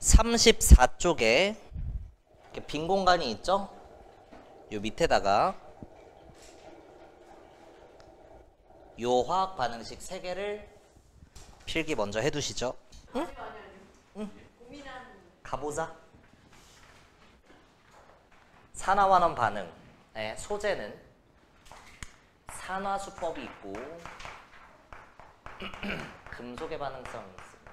34쪽에 이렇게 빈 공간이 있죠? 요 밑에다가 요 화학 반응식 3개를 필기 먼저 해두시죠. 응? 응. 가보자. 산화환원 반응의 소재는 산화수법이 있고 금속의 반응성이 있습니다.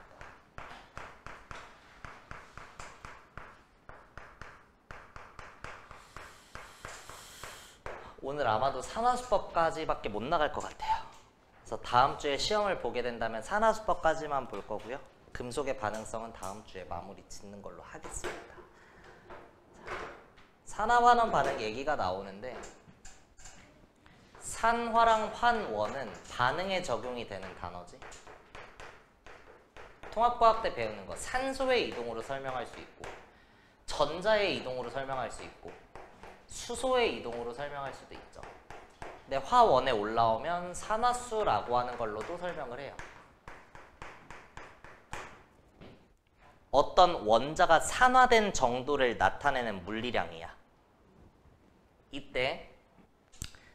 오늘 아마도 산화수법까지밖에 못 나갈 것 같아요. 그래서 다음 주에 시험을 보게 된다면 산화수법까지만 볼 거고요. 금속의 반응성은 다음 주에 마무리 짓는 걸로 하겠습니다. 자, 산화환원 반응 얘기가 나오는데 산화랑 환원은 반응에 적용이 되는 단어지. 통합과학 때 배우는 거 산소의 이동으로 설명할 수 있고 전자의 이동으로 설명할 수 있고 수소의 이동으로 설명할 수도 있죠. 근데 화원에 올라오면 산화수라고 하는 걸로도 설명을 해요. 어떤 원자가 산화된 정도를 나타내는 물리량이야. 이때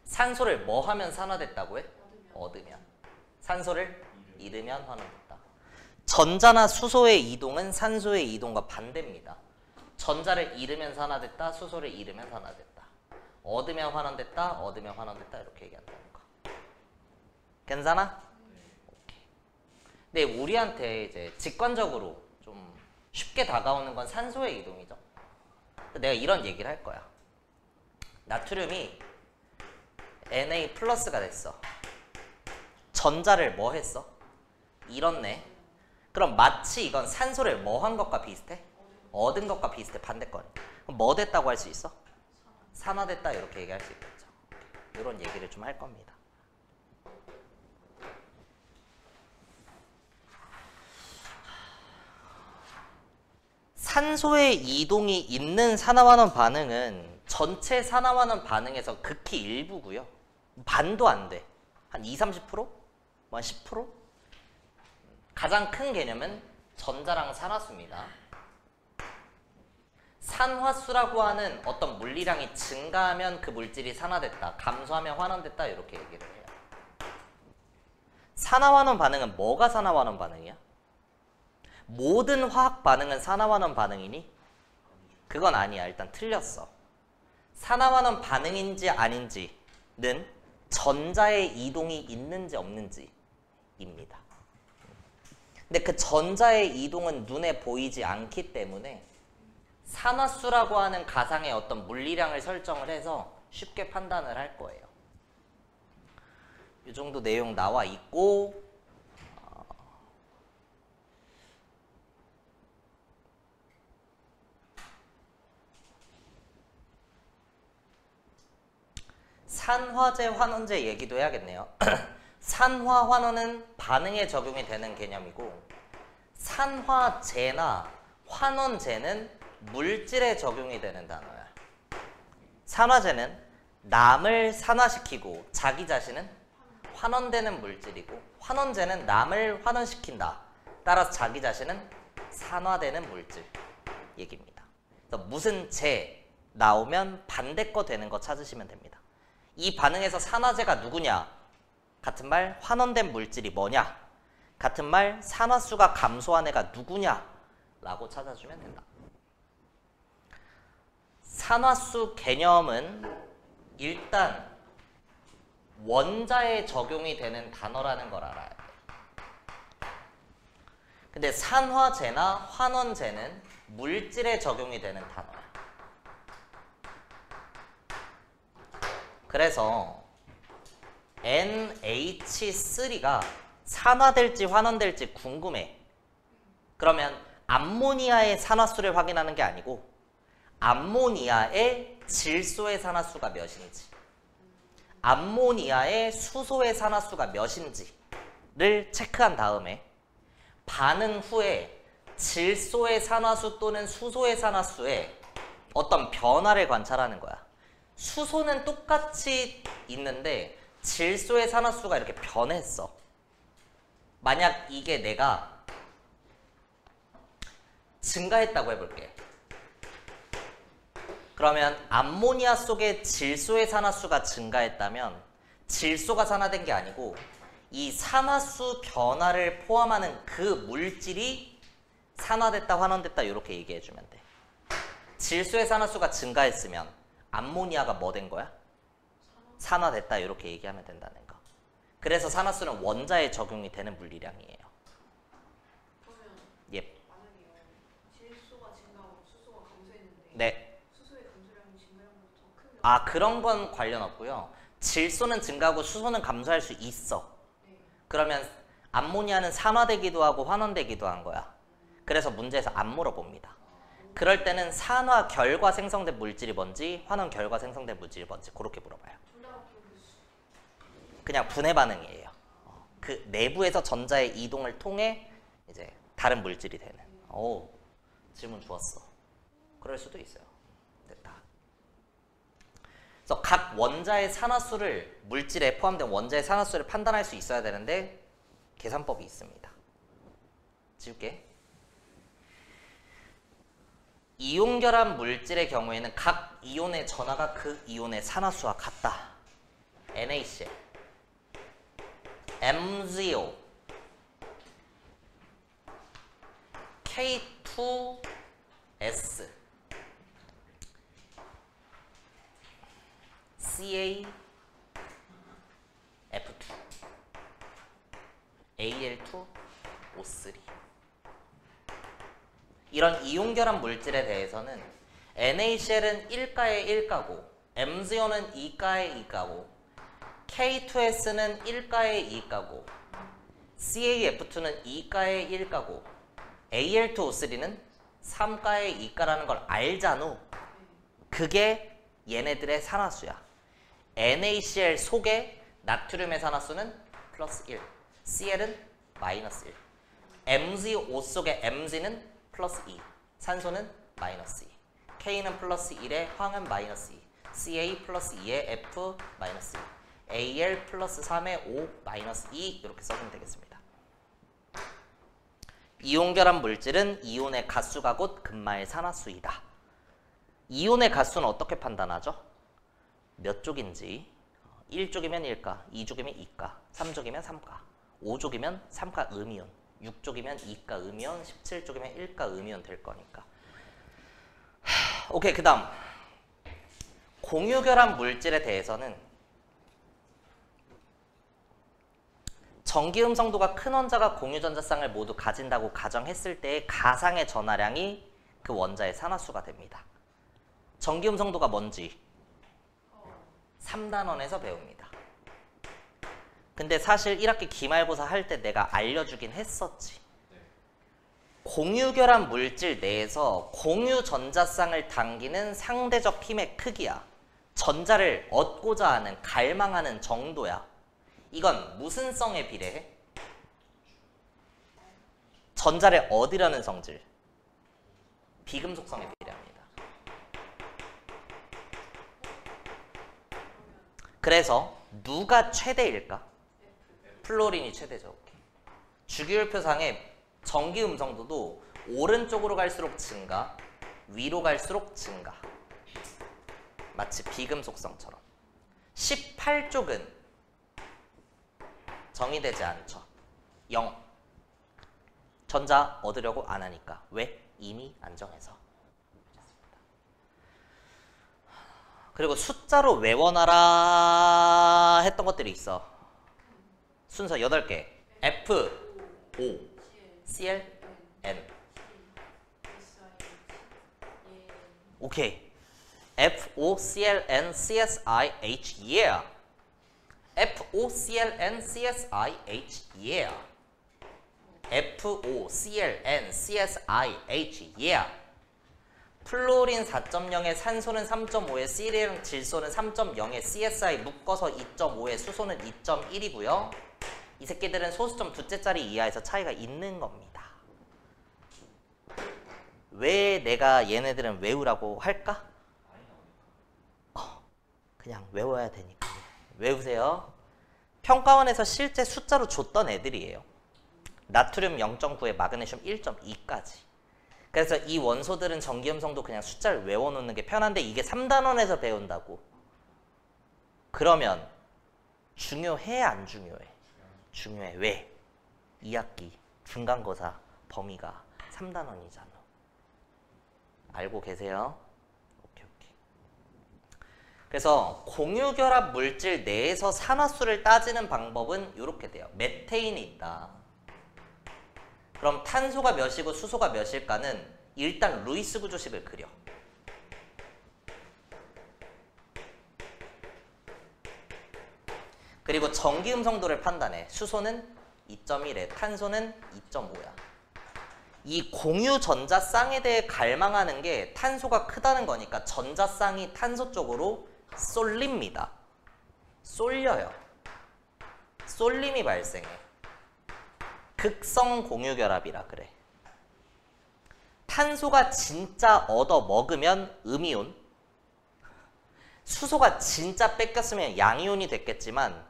산소를 뭐 하면 산화됐다고 해? 얻으면. 산소를 잃으면 환원됐다. 전자나 수소의 이동은 산소의 이동과 반대입니다. 전자를 잃으면 산화됐다, 수소를 잃으면 산화됐다. 얻으면 환원됐다, 얻으면 환원됐다 이렇게 얘기한다는 거. 괜찮아? 오케이. 근데 우리한테 이제 직관적으로 좀 쉽게 다가오는 건 산소의 이동이죠. 내가 이런 얘기를 할 거야. 나트륨이 Na 플러스가 됐어. 전자를 뭐 했어? 잃었네. 그럼 마치 이건 산소를 뭐 한 것과 비슷해? 얻은 것과 비슷해. 반대건. 그럼 뭐 됐다고 할 수 있어? 산화됐다 이렇게 얘기할 수 있겠죠. 이런 얘기를 좀 할 겁니다. 산소의 이동이 있는 산화환원 반응은 전체 산화환원 반응에서 극히 일부고요. 반도 안 돼. 한 20-30%? 뭐 한 10%? 가장 큰 개념은 전자랑 산화수입니다. 산화수라고 하는 어떤 물리량이 증가하면 그 물질이 산화됐다, 감소하면 환원됐다 이렇게 얘기를 해요. 산화환원 반응은 뭐가 산화환원 반응이야? 모든 화학 반응은 산화환원 반응이니? 그건 아니야. 일단 틀렸어. 산화환원 반응인지 아닌지는 전자의 이동이 있는지 없는지입니다. 근데 그 전자의 이동은 눈에 보이지 않기 때문에 산화수라고 하는 가상의 어떤 물리량을 설정을 해서 쉽게 판단을 할 거예요. 이 정도 내용 나와 있고 산화제, 환원제 얘기도 해야겠네요. 산화, 환원은 반응에 적용이 되는 개념이고 산화제나 환원제는 물질에 적용이 되는 단어야. 산화제는 남을 산화시키고 자기 자신은 환원되는 물질이고 환원제는 남을 환원시킨다. 따라서 자기 자신은 산화되는 물질 얘기입니다. 그래서 무슨 제 나오면 반대 거 되는 거 찾으시면 됩니다. 이 반응에서 산화제가 누구냐? 같은 말 환원된 물질이 뭐냐? 같은 말 산화수가 감소한 애가 누구냐? 라고 찾아주면 된다. 산화수 개념은 일단 원자에 적용이 되는 단어라는 걸 알아야 돼. 근데 산화제나 환원제는 물질에 적용이 되는 단어야. 그래서 NH3가 산화될지 환원될지 궁금해. 그러면 암모니아의 산화수를 확인하는 게 아니고 암모니아의 질소의 산화수가 몇인지, 암모니아의 수소의 산화수가 몇인지를 체크한 다음에 반응 후에 질소의 산화수 또는 수소의 산화수에 어떤 변화를 관찰하는 거야. 수소는 똑같이 있는데 질소의 산화수가 이렇게 변했어. 만약 이게 내가 증가했다고 해볼게. 그러면 암모니아 속의 질소의 산화수가 증가했다면 질소가 산화된 게 아니고 이 산화수 변화를 포함하는 그 물질이 산화됐다, 환원됐다 이렇게 얘기해주면 돼. 질소의 산화수가 증가했으면 암모니아가 뭐 된 거야? 산화됐다 이렇게 얘기하면 된다는 거. 그래서 산화수는 원자에 적용이 되는 물리량이에요. 그러면 예. 만약에요. 질소가 증가하고 수소가 감소했는데 네. 수소의 감소량이 증가한 것보다 더 큰. 아, 그런 건 관련 없고요. 질소는 증가하고 수소는 감소할 수 있어. 네. 그러면 암모니아는 산화되기도 하고 환원되기도 한 거야. 그래서 문제에서 안 물어봅니다. 그럴 때는 산화 결과 생성된 물질이 뭔지, 환원 결과 생성된 물질이 뭔지 그렇게 물어봐요. 그냥 분해 반응이에요. 그 내부에서 전자의 이동을 통해 이제 다른 물질이 되는. 오, 질문 좋았어. 그럴 수도 있어요. 됐다. 그래서 각 원자의 산화수를, 물질에 포함된 원자의 산화수를 판단할 수 있어야 되는데 계산법이 있습니다. 지울게. 이온결합 물질의 경우에는 각 이온의 전하가 그 이온의 산화수와 같다. NaCl, MgO, K2S, CaF2, Al2O3. 이런 이온결합 물질에 대해서는 NaCl은 1가의 1가고 MgO는 2가의 2가고 K2S는 1가의 2가고 CaF2는 2가의 1가고 Al2O3는 3가의 2가라는 걸 알잖아. 그게 얘네들의 산화수야. NaCl 속에 나트륨의 산화수는 플러스 1, Cl은 마이너스 1, MgO 속에 Mg는 플러스 2, 산소는 마이너스 2, K는 플러스 1에 황은 마이너스 2, Ca 플러스 2에 F 마이너스 2, Al 플러스 3에 O 마이너스 2 이렇게 써주면 되겠습니다. 이온결합 물질은 이온의 가수가 곧 금마의 산화수이다. 이온의 가수는 어떻게 판단하죠? 몇 쪽인지. 1쪽이면 1가, 2쪽이면 2가, 3쪽이면 3가, 5쪽이면 3가 음이온, 6쪽이면 2가 음이온, 17쪽이면 1가 음이온 될 거니까. 오케이, 그 다음 공유결합 물질에 대해서는 전기 음성도가 큰 원자가 공유전자쌍을 모두 가진다고 가정했을 때의 가상의 전하량이 그 원자의 산화수가 됩니다. 전기 음성도가 뭔지 3단원에서 배웁니다. 근데 사실 1학기 기말고사 할 때 내가 알려주긴 했었지. 공유결합 물질 내에서 공유전자쌍을 당기는 상대적 힘의 크기야. 전자를 얻고자 하는, 갈망하는 정도야. 이건 무슨 성에 비례해? 전자를 얻으려는 성질. 비금속성에 비례합니다. 그래서 누가 최대일까? 플로린이 최대죠. 주기율표상의 전기 음성도도 오른쪽으로 갈수록 증가, 위로 갈수록 증가. 마치 비금속성처럼. 18쪽은 정의되지 않죠. 0. 전자 얻으려고 안 하니까. 왜? 이미 안정해서. 그리고 숫자로 외워놔라 했던 것들이 있어. 순서 8개. F, O, Cl, N. 오케이. F, O, Cl, N, C, S, I, H, yeah. F, O, Cl, N, C, S, I, H, yeah. F, O, Cl, N, C, S, I, H, yeah. 플로린 4.0에 산소는 3.5에 Cl, 질소는 3.0에 CSI 묶어서 2.5에 수소는 2.1이고요. 이 새끼들은 소수점 두째 자리 이하에서 차이가 있는 겁니다. 왜 내가 얘네들은 외우라고 할까? 그냥 외워야 되니까. 외우세요. 평가원에서 실제 숫자로 줬던 애들이에요. 나트륨 0.9에 마그네슘 1.2까지. 그래서 이 원소들은 전기음성도 그냥 숫자를 외워놓는 게 편한데 이게 3단원에서 배운다고. 그러면 중요해 안 중요해? 중요해. 왜? 2학기 중간고사 범위가 3단원이잖아. 알고 계세요? 오케이. 그래서 공유결합 물질 내에서 산화수를 따지는 방법은 이렇게 돼요. 메테인이 있다. 그럼 탄소가 몇이고 수소가 몇일까는 일단 루이스 구조식을 그려. 그리고 전기 음성도를 판단해. 수소는 2.1에 탄소는 2.5야. 이 공유 전자쌍에 대해 갈망하는 게 탄소가 크다는 거니까 전자쌍이 탄소 쪽으로 쏠립니다. 쏠려요. 쏠림이 발생해. 극성 공유결합이라 그래. 탄소가 진짜 얻어 먹으면 음이온, 수소가 진짜 뺏겼으면 양이온이 됐겠지만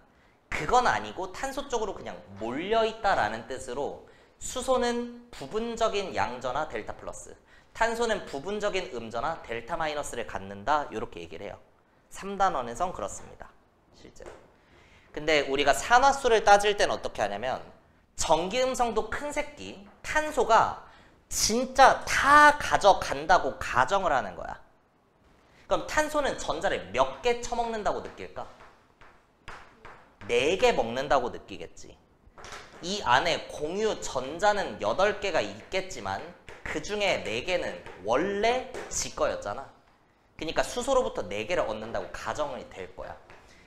그건 아니고 탄소 쪽으로 그냥 몰려있다라는 뜻으로 수소는 부분적인 양전화 델타 플러스, 탄소는 부분적인 음전화 델타 마이너스를 갖는다, 이렇게 얘기를 해요. 3단원에선 그렇습니다. 실제로. 근데 우리가 산화수를 따질 땐 어떻게 하냐면 전기음성도 큰 새끼 탄소가 진짜 다 가져간다고 가정을 하는 거야. 그럼 탄소는 전자를 몇 개 처먹는다고 느낄까? 4개 먹는다고 느끼겠지. 이 안에 공유 전자는 8개가 있겠지만 그 중에 4개는 원래 지 거였잖아. 그러니까 수소로부터 4개를 얻는다고 가정이 될 거야.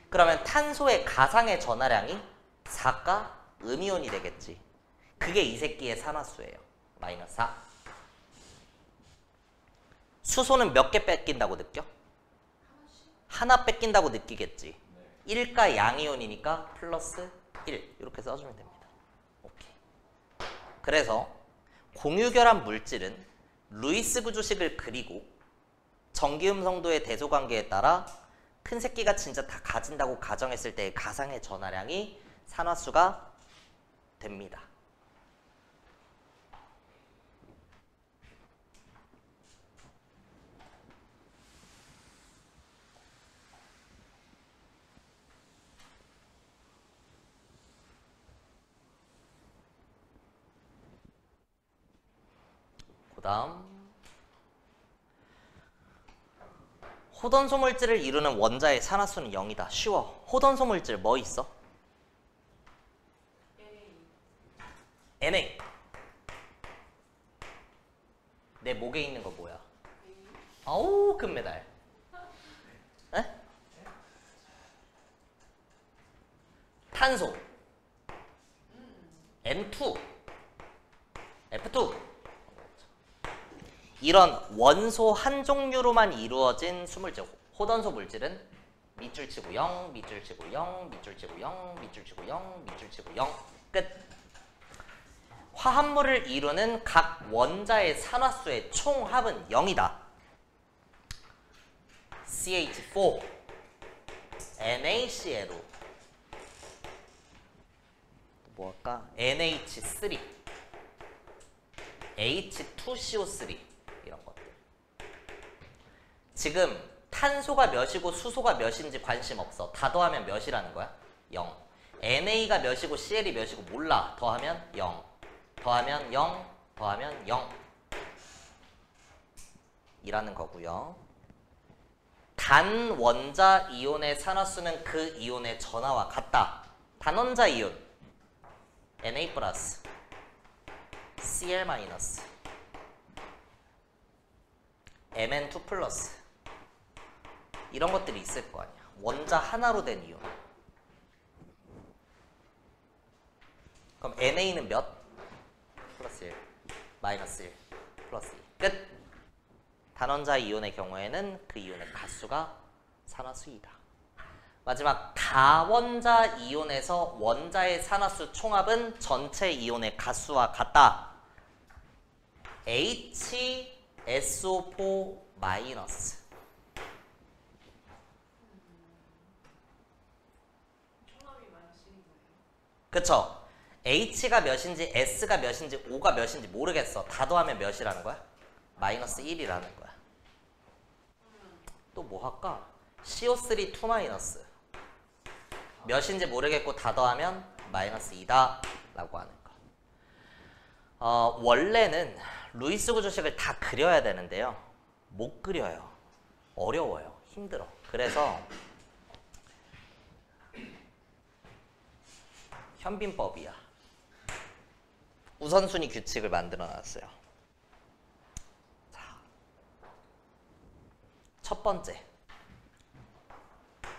그러면 탄소의 가상의 전하량이 4가 음이온이 되겠지. 그게 이 새끼의 산화수예요. 마이너스 4. 수소는 몇 개 뺏긴다고 느껴? 하나 뺏긴다고 느끼겠지. 1가 양이온이니까 플러스 1 이렇게 써주면 됩니다. 오케이. 그래서 공유결합 물질은 루이스 구조식을 그리고 전기음성도의 대소관계에 따라 큰 새끼가 진짜 다 가진다고 가정했을 때의 가상의 전하량이 산화수가 됩니다. 그 다음 호던소 물질을 이루는 원자의 산화수는 0이다. 쉬워. 호던소 물질 뭐 있어? Na. 내 목에 있는 거 뭐야? 아우 금메달. 에? 탄소 N2 F2 이런 원소 한 종류로만 이루어진 수물질, 호던소 물질은 밑줄 치고 0, 밑줄 치고 0, 밑줄 치고 0, 밑줄 치고 0, 밑줄 치고 0. 끝. 화합물을 이루는 각 원자의 산화수의 총합은 0이다. CH4, NaCl로 뭐 할까? NH3, H2CO3 이런 것들. 지금 탄소가 몇이고 수소가 몇인지 관심 없어. 다 더하면 몇이라는 거야? 0. NA가 몇이고 CL이 몇이고 몰라. 더하면 0. 더하면 0. 더하면 0. 이라는 거고요. 단 원자 이온의 산화수는 그 이온의 전하와 같다. 단원자 이온 Na+, Cl-, Mn2+, 이런 것들이 있을 거 아니야. 원자 하나로 된 이온. 그럼 Na는 몇? 플러스 1, 마이너스 1, 플러스 2. 끝! 단원자 이온의 경우에는 그 이온의 가수가 산화수이다. 마지막 다원자 이온에서 원자의 산화수 총합은 전체 이온의 가수와 같다. HSO4-. 총합이 마이너스인 거예요. 그쵸? H가 몇인지 S가 몇인지 O가 몇인지 모르겠어. 다 더하면 몇이라는 거야? 마이너스 1이라는 거야. 또 뭐 할까? CO3 2 마이너스 몇인지 모르겠고 다 더하면 마이너스 2다 라고 하는 거. 원래는 루이스 구조식을 다 그려야 되는데요. 못 그려요. 어려워요. 힘들어. 그래서 현빈법이야. 우선순위 규칙을 만들어 놨어요. 자, 첫 번째.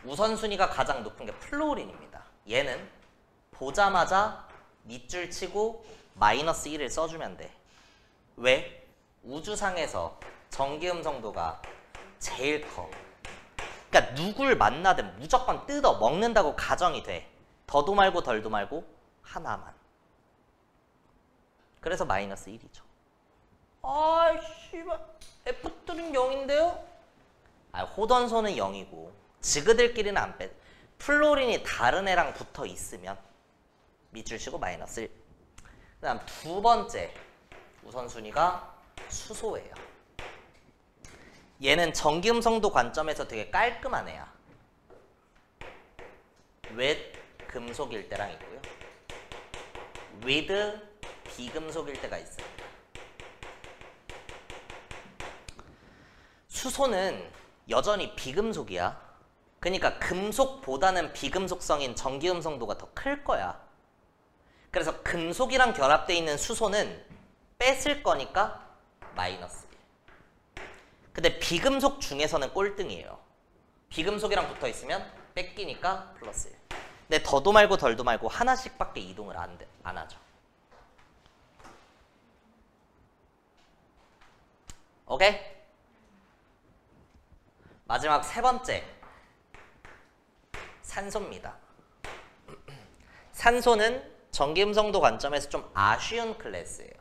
우선순위가 가장 높은 게 플로린입니다. 얘는 보자마자 밑줄 치고 마이너스 1을 써주면 돼. 왜? 우주상에서 전기음성도가 제일 커. 그러니까 누굴 만나든 무조건 뜯어 먹는다고 가정이 돼. 더도 말고 덜도 말고 하나만. 그래서 마이너스 1이죠. 아, 씨발. F3는 0인데요? 아, 호던소는 0이고 지그들끼리는 안 빼. 플로린이 다른 애랑 붙어 있으면 밑줄 치고 마이너스 1. 그 다음 두 번째 우선순위가 수소예요. 얘는 전기음성도 관점에서 되게 깔끔한 애야. with 금속일 때랑 있고요. with 비금속일 때가 있어요. 수소는 여전히 비금속이야. 그러니까 금속보다는 비금속성인 전기음성도가 더 클 거야. 그래서 금속이랑 결합되어 있는 수소는 뺐을 거니까 마이너스 1. 근데 비금속 중에서는 꼴등이에요. 비금속이랑 붙어 있으면 뺏기니까 플러스 1. 근데 더도 말고 덜도 말고 하나씩밖에 이동을 안 하죠. 오케이? 마지막 세 번째. 산소입니다. 산소는 전기음성도 관점에서 좀 아쉬운 클래스예요.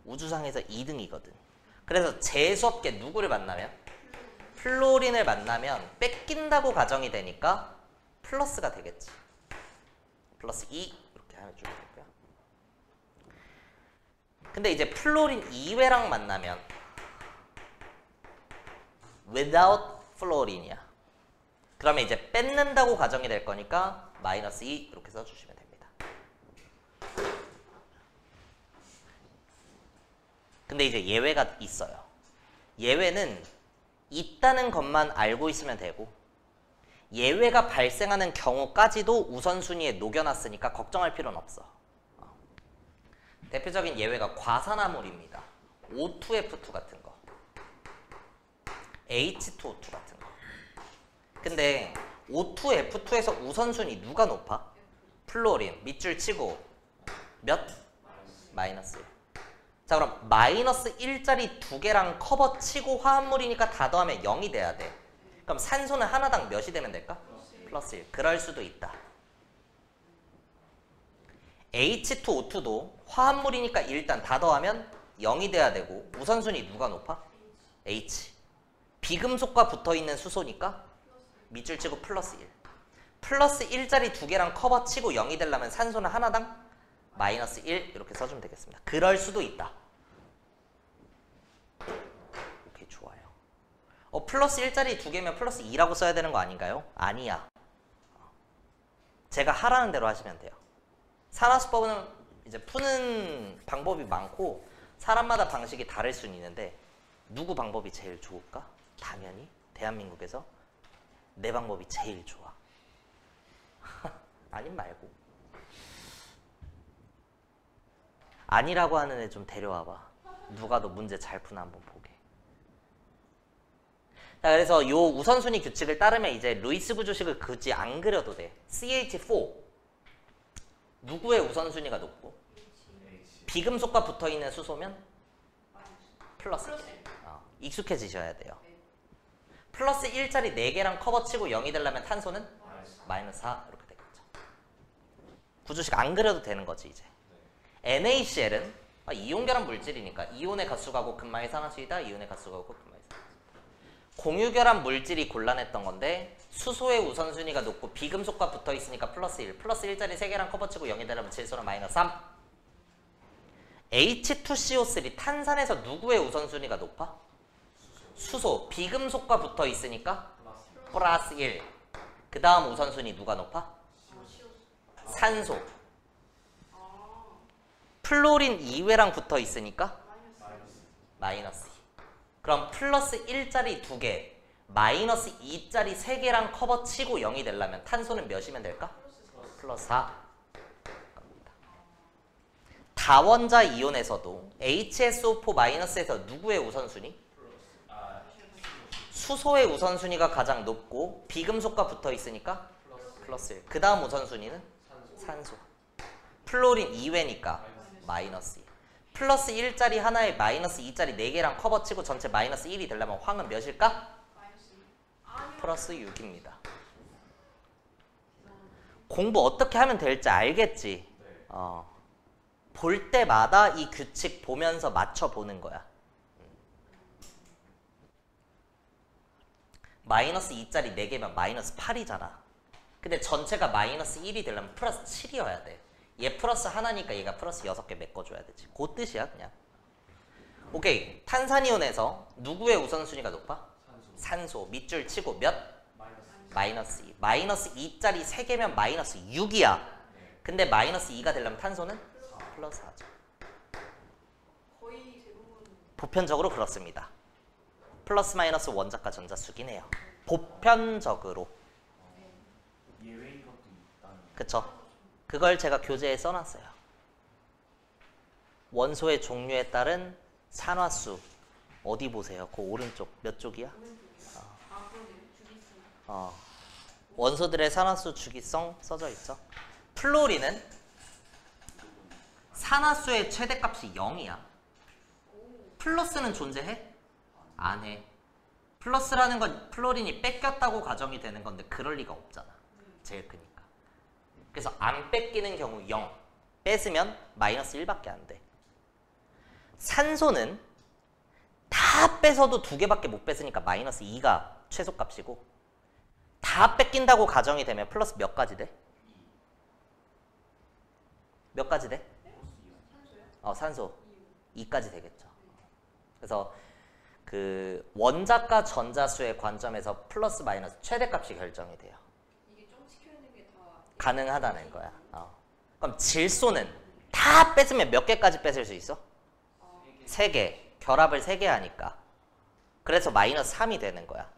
우주상에서 2등이거든. 그래서 재수없게 누구를 만나면? 플로린을 만나면 뺏긴다고 가정이 되니까 플러스가 되겠지. 플러스 2 이렇게 하면 좀 되고요. 근데 이제 플로린 이외랑 만나면 without 플로린이야. 그러면 이제 뺏는다고 가정이 될 거니까 마이너스 2 이렇게 써주시면 됩니다. 근데 이제 예외가 있어요. 예외는 있다는 것만 알고 있으면 되고 예외가 발생하는 경우까지도 우선순위에 녹여놨으니까 걱정할 필요는 없어. 대표적인 예외가 과산화물입니다. O2F2 같은 거, H2O2 같은 거. 근데 O2F2에서 우선순위 누가 높아? 플로린. 밑줄 치고 몇? 마이너스 1. 자, 그럼 마이너스 1짜리 두 개랑 커버 치고 화합물이니까 다 더하면 0이 돼야 돼. 그럼 산소는 하나당 몇이 되면 될까? 플러스 1. 그럴 수도 있다. H2O2도 화합물이니까 일단 다 더하면 0이 돼야 되고 우선순위 누가 높아? H. 비금속과 붙어있는 수소니까 밑줄 치고 플러스 1. 플러스 1짜리 두 개랑 커버 치고 0이 되려면 산소는 하나당 마이너스 1 이렇게 써주면 되겠습니다. 그럴 수도 있다. 오케이, 좋아요. 플러스 1짜리 두 개면 플러스 2라고 써야 되는 거 아닌가요? 아니야. 제가 하라는 대로 하시면 돼요. 산화수법은 이제 푸는 방법이 많고 사람마다 방식이 다를 수는 있는데 누구 방법이 제일 좋을까? 당연히 대한민국에서 내 방법이 제일 좋아. 아님 말고. 아니라고 하는 애 좀 데려와봐. 누가 너 문제 잘 푸나 한번 보게. 자, 그래서 요 우선순위 규칙을 따르면 이제 루이스 구조식을 굳이 안 그려도 돼. CH4 누구의 우선순위가 높고? 비금속과 붙어있는 수소면 플러스 1. 익숙해지셔야 돼요. 플러스 1짜리 4개랑 커버치고 0이 되려면 탄소는 마이너스 4 이렇게 되겠죠. 구조식 안 그려도 되는 거지 이제. NaCl은 이온결합 물질이니까 이온의 가수가고 금마의 산화수이다. 이온의 가수가고 금마의 산화수. 공유결합 물질이 곤란했던 건데 수소의 우선순위가 높고 비금속과 붙어있으니까 플러스 1. 플러스 1짜리 3개랑 커버치고 0이 되려면 질소는 마이너스 3. H2CO3 탄산에서 누구의 우선순위가 높아? 수소. 비금속과 붙어 있으니까 플러스 1. 그 다음 우선순위 누가 높아? 산소. 플로린 2회랑 붙어 있으니까 마이너스 2. 그럼 플러스 1짜리 2개, 마이너스 2짜리 3개랑 커버 치고 0이 되려면 탄소는 몇이면 될까? 플러스 4. 다원자 이온에서도 HSO4-에서 누구의 우선순위? 수소의 우선순위가 가장 높고 비금속과 붙어 있으니까 플러스 1. 그 다음 우선순위는 산소. 플로린 2회니까 마이너스 2. 플러스 1짜리 하나에 마이너스 2짜리 4개랑 커버치고 전체 마이너스 1이 되려면 황은 몇일까? 플러스 6입니다. 공부 어떻게 하면 될지 알겠지? 볼 때마다 이 규칙 보면서 맞춰보는 거야. 마이너스 2짜리 4개면 마이너스 8이잖아. 근데 전체가 마이너스 1이 되려면 플러스 7이어야 돼. 얘 플러스 하나니까 얘가 플러스 6개 메꿔줘야 되지. 그 뜻이야 그냥. 오케이. 탄산이온에서 누구의 우선순위가 높아? 산소. 밑줄 치고 몇? 마이너스 2. 마이너스 2짜리 3개면 마이너스 6이야. 근데 마이너스 2가 되려면 탄소는? 플러스 4죠. 거의 대부분 보편적으로 그렇습니다. 플러스 마이너스 원자과 전자수긴 해요. 보편적으로. 예외인 것도 있다는. 그쵸? 그걸 제가 교재에 써놨어요. 원소의 종류에 따른 산화수. 어디 보세요? 그 오른쪽 몇 쪽이야? 그러네요. 주기수. 원소들의 산화수 주기성 써져 있죠. 플로린은 산화수의 최대값이 0이야. 플러스는 존재해? 안 해. 플러스라는 건 플로린이 뺏겼다고 가정이 되는 건데 그럴 리가 없잖아. 제일 크니까. 그래서 안 뺏기는 경우 0. 뺏으면 마이너스 1밖에 안 돼. 산소는 다 뺏어도 2개밖에 못 뺏으니까 마이너스 2가 최소값이고 다 뺏긴다고 가정이 되면 플러스 몇 가지 돼? 몇 가지 돼? 산소요? 산소 2까지 되겠죠. 그래서 그 원자과 전자수의 관점에서 플러스 마이너스 최대값이 결정이 돼요. 이게 좀 지켜있는 게 다 가능하다는 거야. 그럼 질소는 다 뺏으면 몇 개까지 뺏을 수 있어? 3개. 결합을 3개 하니까. 그래서 마이너스 3이 되는 거야.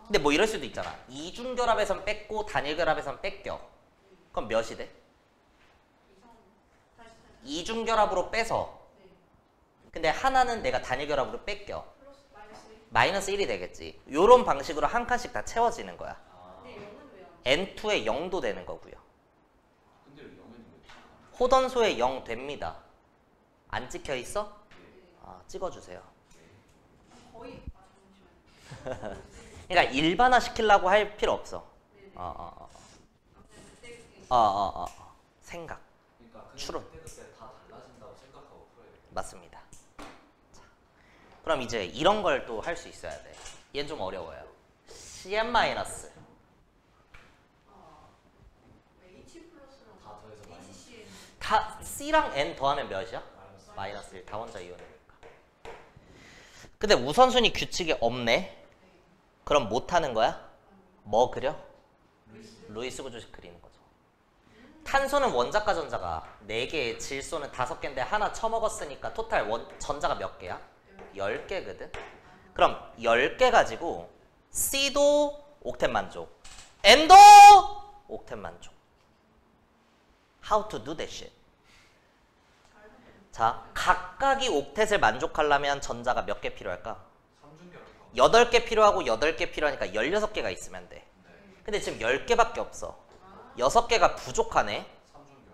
근데 뭐 이럴 수도 있잖아. 이중결합에선 뺏고 단일결합에선 뺏겨. 그럼 몇이 돼? 이중결합으로 빼서. 근데 하나는 내가 단일결합으로 뺏겨. 플러스 마이너스 1. 마이너스 1이 되겠지. 요런 방식으로 한 칸씩 다 채워지는 거야. 근데 0은 왜 안? N2에 0도 되는 거고요. 근데 왜 영어는 왜? 호던소에 0 됩니다. 안 찍혀 있어? 찍어주세요. 거의 잠시만요. 그러니까 일반화 시키려고 할 필요 없어. 생각. 그러니까 추론. 그때 다 달라진다고 생각하고 풀어야 돼. 맞습니다. 자, 그럼 이제 이런 걸 또 할 수 있어야 돼. 얘는 좀 어려워요. CN 마이너스. H 플러스랑 다 더해서 마이너스. HCl. 다 C랑 N 더하면 몇이야? 마이너스 1. 다원자 이온이니까. 근데 우선순위 규칙이 없네. 그럼 못하는 거야? 뭐 그려? 루이스 구조식 그리는 거죠. 탄소는 원자과 전자가 4개, 질소는 5개인데 하나 처먹었으니까 토탈 전자가 몇 개야? 10개거든. 그럼 10개 가지고 C도 옥텟 만족, N도 옥텟 만족. How to do that shit? 자, 각각이 옥텟을 만족하려면 전자가 몇 개 필요할까? 8개 필요하고 8개 필요하니까 16개가 있으면 돼. 근데 지금 10개밖에 없어. 6개가 부족하네.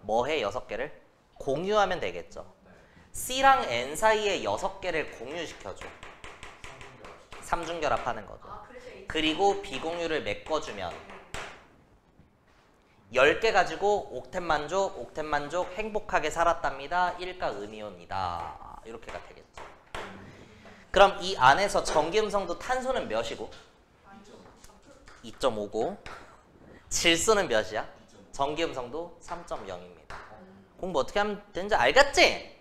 뭐 해 6개를? 공유하면 되겠죠. C랑 N 사이에 6개를 공유시켜줘. 3중결합하는 거죠. 그래서 H. 그리고 비공유를 메꿔주면 10개 가지고 옥텟 만족, 행복하게 살았답니다. 1가 음이온이다. 이렇게가 되겠죠. 그럼 이 안에서 전기음성도 탄소는 몇이고? 2.5고 질소는 몇이야? 전기음성도 3.0입니다. 공부 어떻게 하면 되는지 알겠지?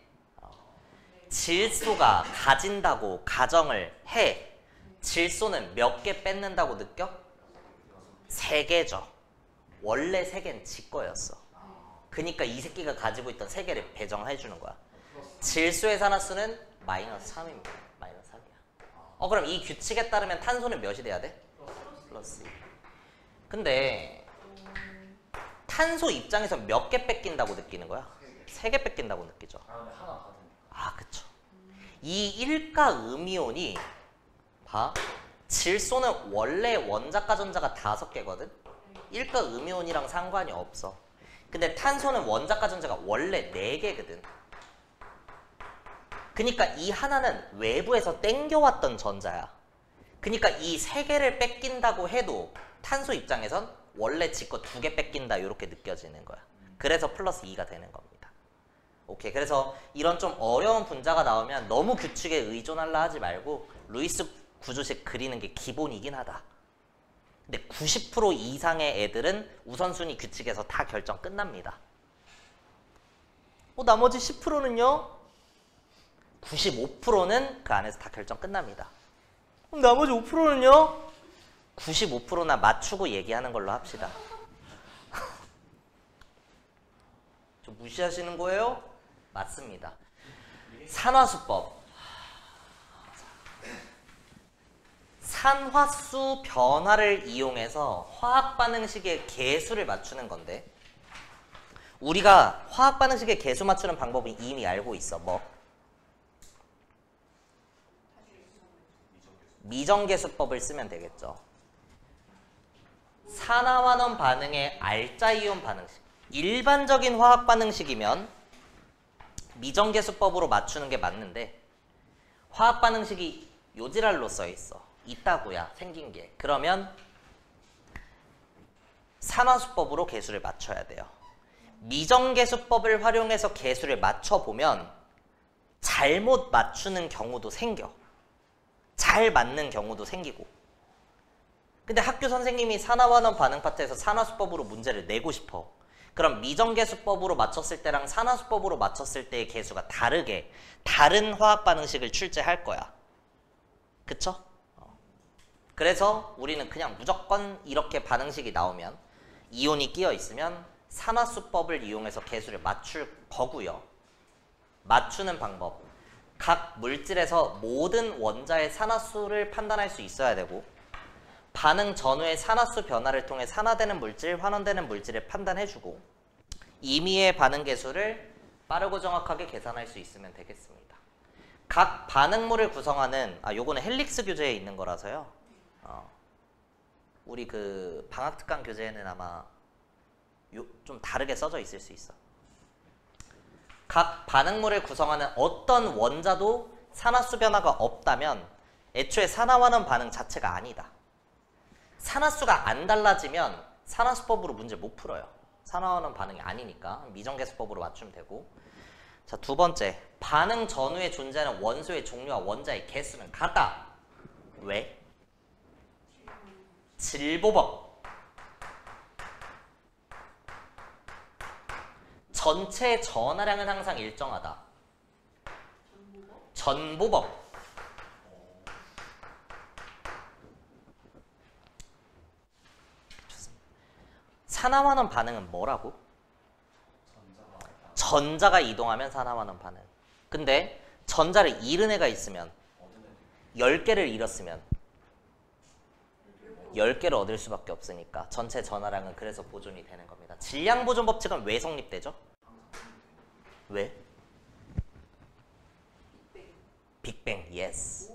질소가 가진다고 가정을 해. 질소는 몇 개 뺏는다고 느껴? 3개죠. 원래 3개는 지 거였어. 그러니까 이 새끼가 가지고 있던 3개를 배정해 주는 거야. 질소의 산화수는 마이너스 3입니다. 마이너스 3이야. 그럼 이 규칙에 따르면 탄소는 몇이 돼야 돼? 플러스 2. 근데 탄소 입장에서 몇 개 뺏긴다고 느끼는 거야? 3개 뺏긴다고 느끼죠. 근데 하나 받으니까. 아, 그쵸. 이 일가 음이온이 봐. 질소는 원래 원자과 전자가 5개거든? 일가 음이온이랑 상관이 없어. 근데 탄소는 원자과 전자가 원래 4개거든. 그러니까 이 하나는 외부에서 땡겨왔던 전자야. 그러니까 이 3개를 뺏긴다고 해도 탄소 입장에선 원래 지 거 2개 뺏긴다 이렇게 느껴지는 거야. 그래서 플러스 2가 되는 겁니다. 오케이. 그래서 이런 좀 어려운 분자가 나오면 너무 규칙에 의존하려 하지 말고 루이스 구조식 그리는 게 기본이긴 하다. 근데 90% 이상의 애들은 우선순위 규칙에서 다 결정 끝납니다. 나머지 10%는요? 95%는 그 안에서 다 결정 끝납니다. 그럼 나머지 5%는요? 95%나 맞추고 얘기하는 걸로 합시다. 좀 무시하시는 거예요? 맞습니다. 산화수법. 산화수 변화를 이용해서 화학반응식의 개수를 맞추는 건데 우리가 화학반응식의 개수 맞추는 방법은 이미 알고 있어. 뭐? 미정계수법을 쓰면 되겠죠. 산화환원 반응의 알자이온 반응식. 일반적인 화학 반응식이면 미정계수법으로 맞추는 게 맞는데 화학 반응식이 요지랄로 써 있어. 있다고야, 생긴 게. 그러면 산화수법으로 개수를 맞춰야 돼요. 미정계수법을 활용해서 개수를 맞춰보면 잘못 맞추는 경우도 생겨. 잘 맞는 경우도 생기고. 근데 학교 선생님이 산화환원 반응 파트에서 산화수법으로 문제를 내고 싶어. 그럼 미정계수법으로 맞췄을 때랑 산화수법으로 맞췄을 때의 개수가 다르게 다른 화학 반응식을 출제할 거야. 그쵸? 그래서 우리는 그냥 무조건 이렇게 반응식이 나오면 이온이 끼어 있으면 산화수법을 이용해서 개수를 맞출 거고요. 맞추는 방법. 각 물질에서 모든 원자의 산화수를 판단할 수 있어야 되고 반응 전후의 산화수 변화를 통해 산화되는 물질, 환원되는 물질을 판단해주고 임의의 반응 개수를 빠르고 정확하게 계산할 수 있으면 되겠습니다. 각 반응물을 구성하는 요거는 헬릭스 교재에 있는 거라서요. 우리 그 방학특강 교재에는 아마 좀 다르게 써져 있을 수 있어. 각 반응물을 구성하는 어떤 원자도 산화수 변화가 없다면 애초에 산화환원 반응 자체가 아니다. 산화수가 안 달라지면 산화수법으로 문제 못 풀어요. 산화환원 반응이 아니니까 미정계수법으로 맞추면 되고. 자, 두 번째, 반응 전후에 존재하는 원소의 종류와 원자의 개수는 같다. 왜? 질보법. 전체 전하량은 항상 일정하다. 전보법. 산화환원 반응은 뭐라고? 전자가 이동하면 산화환원 반응. 근데 전자를 잃은 애가 있으면 10개를 잃었으면 10개를 얻을 수밖에 없으니까 전체 전하량은 그래서 보존이 되는 겁니다. 질량 보존 법칙은 왜 성립되죠? 왜? 빅뱅, 예스.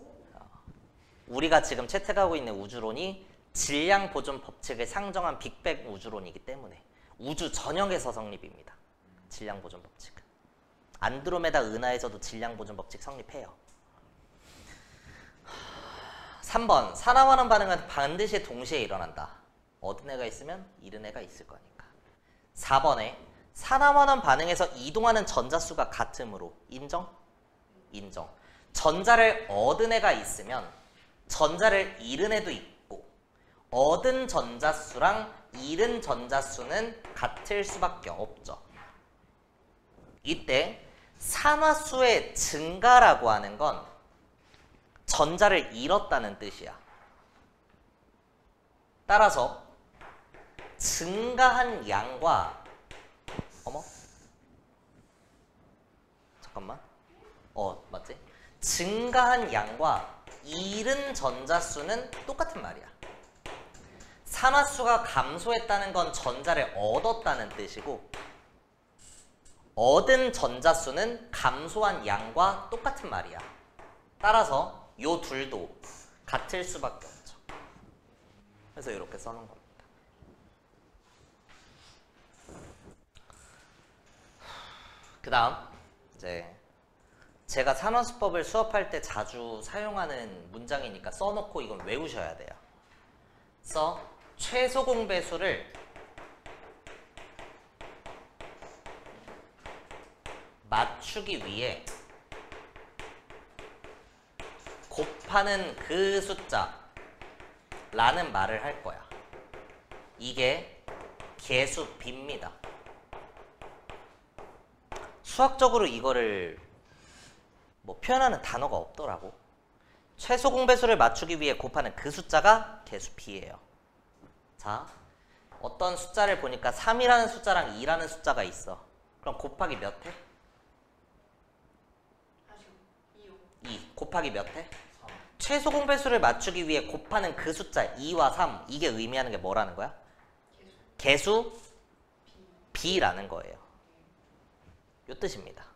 우리가 지금 채택하고 있는 우주론이 질량 보존 법칙을 상정한 빅뱅 우주론이기 때문에 우주 전역에서 성립입니다. 질량 보존 법칙은. 안드로메다 은하에서도 질량 보존 법칙 성립해요. 3번, 산화환원 반응은 반드시 동시에 일어난다. 얻은 애가 있으면 잃은 애가 있을 거니까. 4번에 산화환원 반응에서 이동하는 전자수가 같으므로 인정? 인정. 전자를 얻은 애가 있으면 전자를 잃은 애도 있고 얻은 전자수랑 잃은 전자수는 같을 수밖에 없죠. 이때 산화수의 증가라고 하는 건 전자를 잃었다는 뜻이야. 따라서 증가한 양과 잠깐만. 맞지? 증가한 양과 잃은 전자수는 똑같은 말이야. 산화수가 감소했다는 건 전자를 얻었다는 뜻이고, 얻은 전자수는 감소한 양과 똑같은 말이야. 따라서 요 둘도 같을 수밖에 없죠. 그래서 이렇게 써놓은 겁니다. 그 다음 이제 제가 산화수법을 수업할 때 자주 사용하는 문장이니까 써놓고 이건 외우셔야 돼요. 최소 공배수를 맞추기 위해 곱하는 그 숫자라는 말을 할 거야. 이게 개수 b입니다. 수학적으로 이거를 표현하는 단어가 없더라고. 최소 공배수를 맞추기 위해 곱하는 그 숫자가 개수 b예요. 자, 어떤 숫자를 보니까 3이라는 숫자랑 2라는 숫자가 있어. 그럼 곱하기 몇 해? 다시요. 2. 곱하기 몇 해? 최소 공배수를 맞추기 위해 곱하는 그 숫자 2와 3, 이게 의미하는 게 뭐라는 거야? 개수 b라는 거예요. 요 뜻입니다.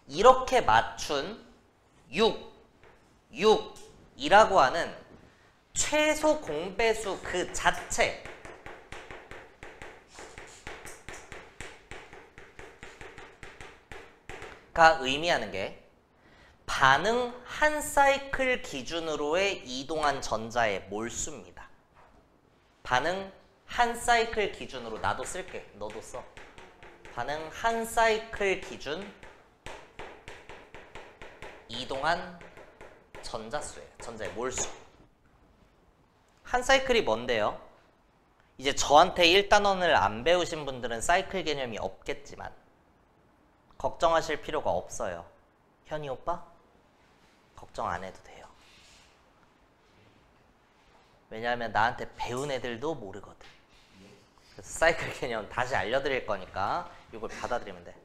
이렇게 맞춘 6이라고 하는 최소 공배수 그 자체가 의미하는 게 반응 한 사이클 기준으로의 이동한 전자의 몰수입니다. 반응 한 사이클 기준으로, 나도 쓸게, 너도 써. 반응 한 사이클 기준 이동한 전자수예요. 전자의 몰수. 한 사이클이 뭔데요? 이제 저한테 1단원을 안 배우신 분들은 사이클 개념이 없겠지만 걱정하실 필요가 없어요. 현이 오빠? 걱정 안 해도 돼요. 왜냐하면 나한테 배운 애들도 모르거든. 그래서 사이클 개념 다시 알려드릴 거니까 이걸 받아들이면 돼.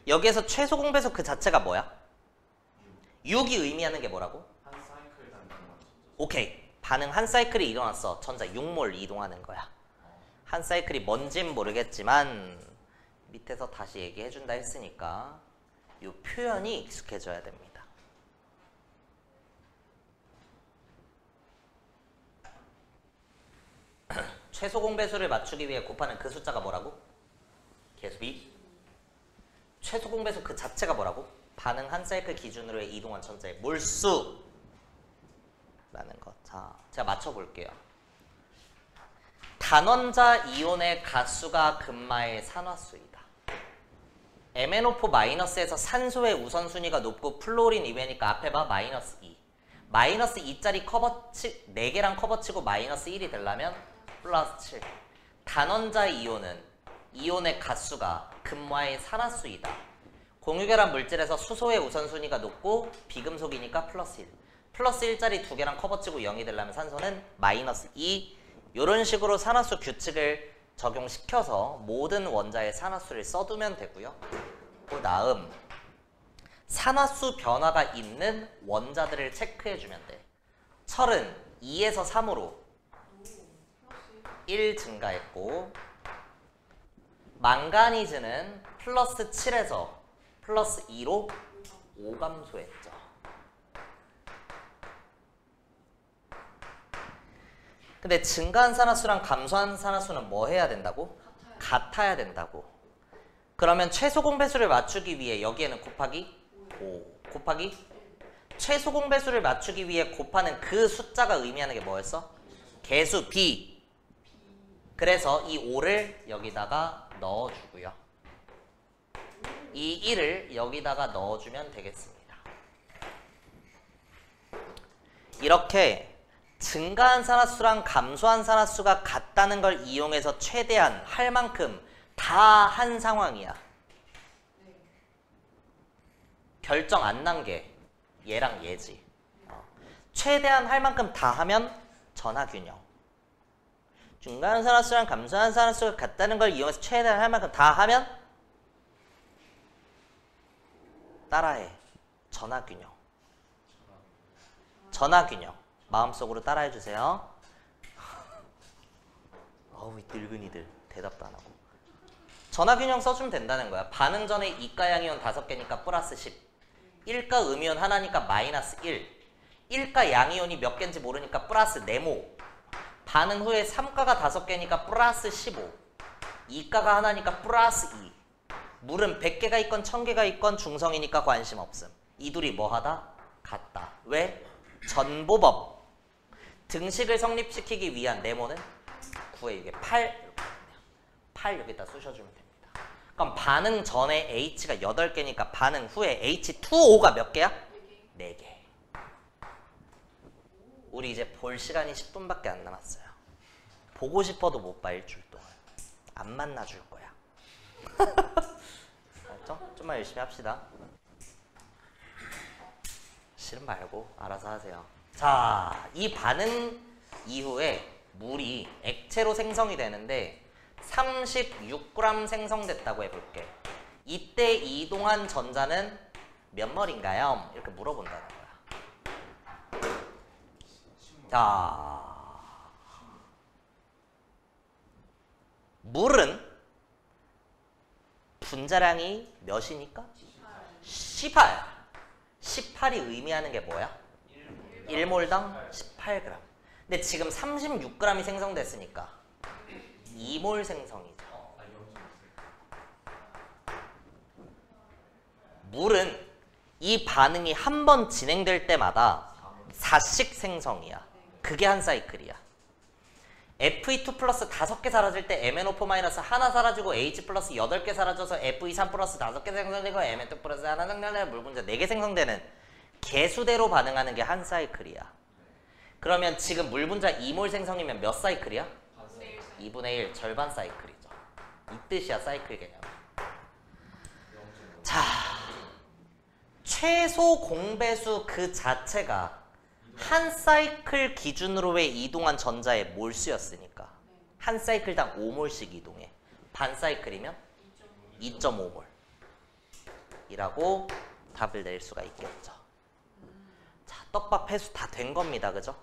여기에서 최소 공배수 그 자체가 뭐야? 6이 의미하는 게 뭐라고? 한 사이클 단위만 오케이. 반응 한 사이클이 일어났어. 전자 6몰 이동하는 거야. 한 사이클이 뭔진 모르겠지만 밑에서 다시 얘기해준다 했으니까 이 표현이 익숙해져야 됩니다. 최소 공배수를 맞추기 위해 곱하는 그 숫자가 뭐라고? 개수 B. 최소 공배수 그 자체가 뭐라고? 반응 한 사이클 기준으로의 이동한 전자의 몰수라는 것. 자, 제가 맞춰볼게요. 단원자 이온의 가수가 금마의 산화수이다. MnO4-에서 산소의 우선순위가 높고 플로린 이외니까 앞에 봐. -2. -2짜리 커버치 4개랑 커버치고 -1이 되려면 +7. 단원자 이온은 이온의 가수가 금마의 산화수이다. 공유결합 물질에서 수소의 우선순위가 높고 비금속이니까 +1. +1짜리 2개랑 커버치고 0이 되려면 산소는 -2. 이런 식으로 산화수 규칙을 적용시켜서 모든 원자의 산화수를 써두면 되고요. 그 다음 산화수 변화가 있는 원자들을 체크해주면 돼. 철은 2에서 3으로 1 증가했고, 망가니즈는 +7에서 +2로 5 감소했죠. 근데 증가한 산화수랑 감소한 산화수는 뭐 해야 된다고? 같아야 된다고. 그러면 최소 공배수를 맞추기 위해 여기에는 곱하기 5 곱하기 최소 공배수를 맞추기 위해 곱하는 그 숫자가 의미하는 게 뭐였어? 개수 B. 그래서 이 5를 여기다가 넣어주고요. 이 1을 여기다가 넣어주면 되겠습니다. 이렇게 증가한 산화수랑 감소한 산화수가 같다는 걸 이용해서 최대한 할 만큼 다 한 상황이야. 결정 안 난 게 얘랑 얘지. 최대한 할 만큼 다 하면 전화균형. 중간 산화수랑 감소한 산화수가 같다는 걸 이용해서 최대한 할 만큼 다 하면 따라해. 전화균형. 전화균형. 마음속으로 따라해 주세요. 어우, 이 늙은이들 대답도 안 하고. 전화균형 써주면 된다는 거야. 반응 전에 이가 양이온 5개니까 플러스 10. 1가 음이온 하나니까 마이너스 1. 1가 양이온이 몇 개인지 모르니까 플러스 네모. 반응 후에 3가가 5개니까 플러스 15. 2가가 하나니까 플러스 2. 물은 100개가 있건 1000개가 있건 중성이니까 관심 없음. 이 둘이 뭐하다? 같다. 왜? 전보법. 등식을 성립시키기 위한 네모는 9에 이게 8. 8 여기다 쑤셔주면 됩니다. 그럼 반응 전에 H가 8개니까 반응 후에 H2O가 몇 개야? 4개. 우리 이제 볼 시간이 10분밖에 안 남았어요. 보고 싶어도 못 봐, 일주일 동안. 안 만나줄 거야. 알았죠? 좀만 열심히 합시다. 싫음 말고 알아서 하세요. 자, 이 반응 이후에 물이 액체로 생성이 되는데 36g 생성됐다고 해볼게. 이때 이동한 전자는 몇 몰인가요? 이렇게 물어본다는 거야. 자, 물은 분자량이 몇이니까? 18. 18이 의미하는 게 뭐야? 1몰당 18g. 근데 지금 36g이 생성됐으니까 2몰 생성이죠. 물은 이 반응이 한 번 진행될 때마다 4씩 생성이야. 그게 한 사이클이야. Fe2 플러스 5개 사라질 때 MnO4 마이너스 하나 사라지고 H 플러스 8개 사라져서 Fe3 플러스 5개 생성되고 Mn2 플러스 하나 생성되는 물 분자 4개 생성되는 개수대로 반응하는 게 한 사이클이야. 그러면 지금 물 분자 2몰 생성이면 몇 사이클이야? 2분의 1 절반 사이클이죠. 이 뜻이야, 사이클 개념. 자, 최소 공배수 그 자체가 한 사이클 기준으로의 이동한 전자의 몰수였으니까 한 사이클당 5몰씩 이동해. 반 사이클이면 2.5몰 이라고 답을 낼 수가 있겠죠. 자, 떡밥 회수 다 된 겁니다. 그죠?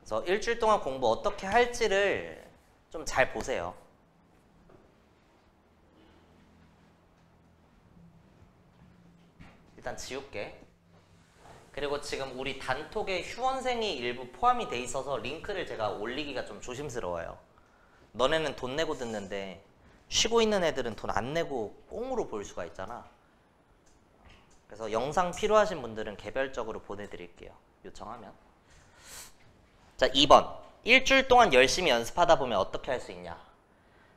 그래서 일주일 동안 공부 어떻게 할지를 좀 잘 보세요. 일단 지울게. 그리고 지금 우리 단톡에 휴원생이 일부 포함이 돼 있어서 링크를 제가 올리기가 좀 조심스러워요. 너네는 돈 내고 듣는데 쉬고 있는 애들은 돈 안 내고 꽁으로 볼 수가 있잖아. 그래서 영상 필요하신 분들은 개별적으로 보내드릴게요. 요청하면. 자, 2번. 일주일 동안 열심히 연습하다 보면 어떻게 할 수 있냐.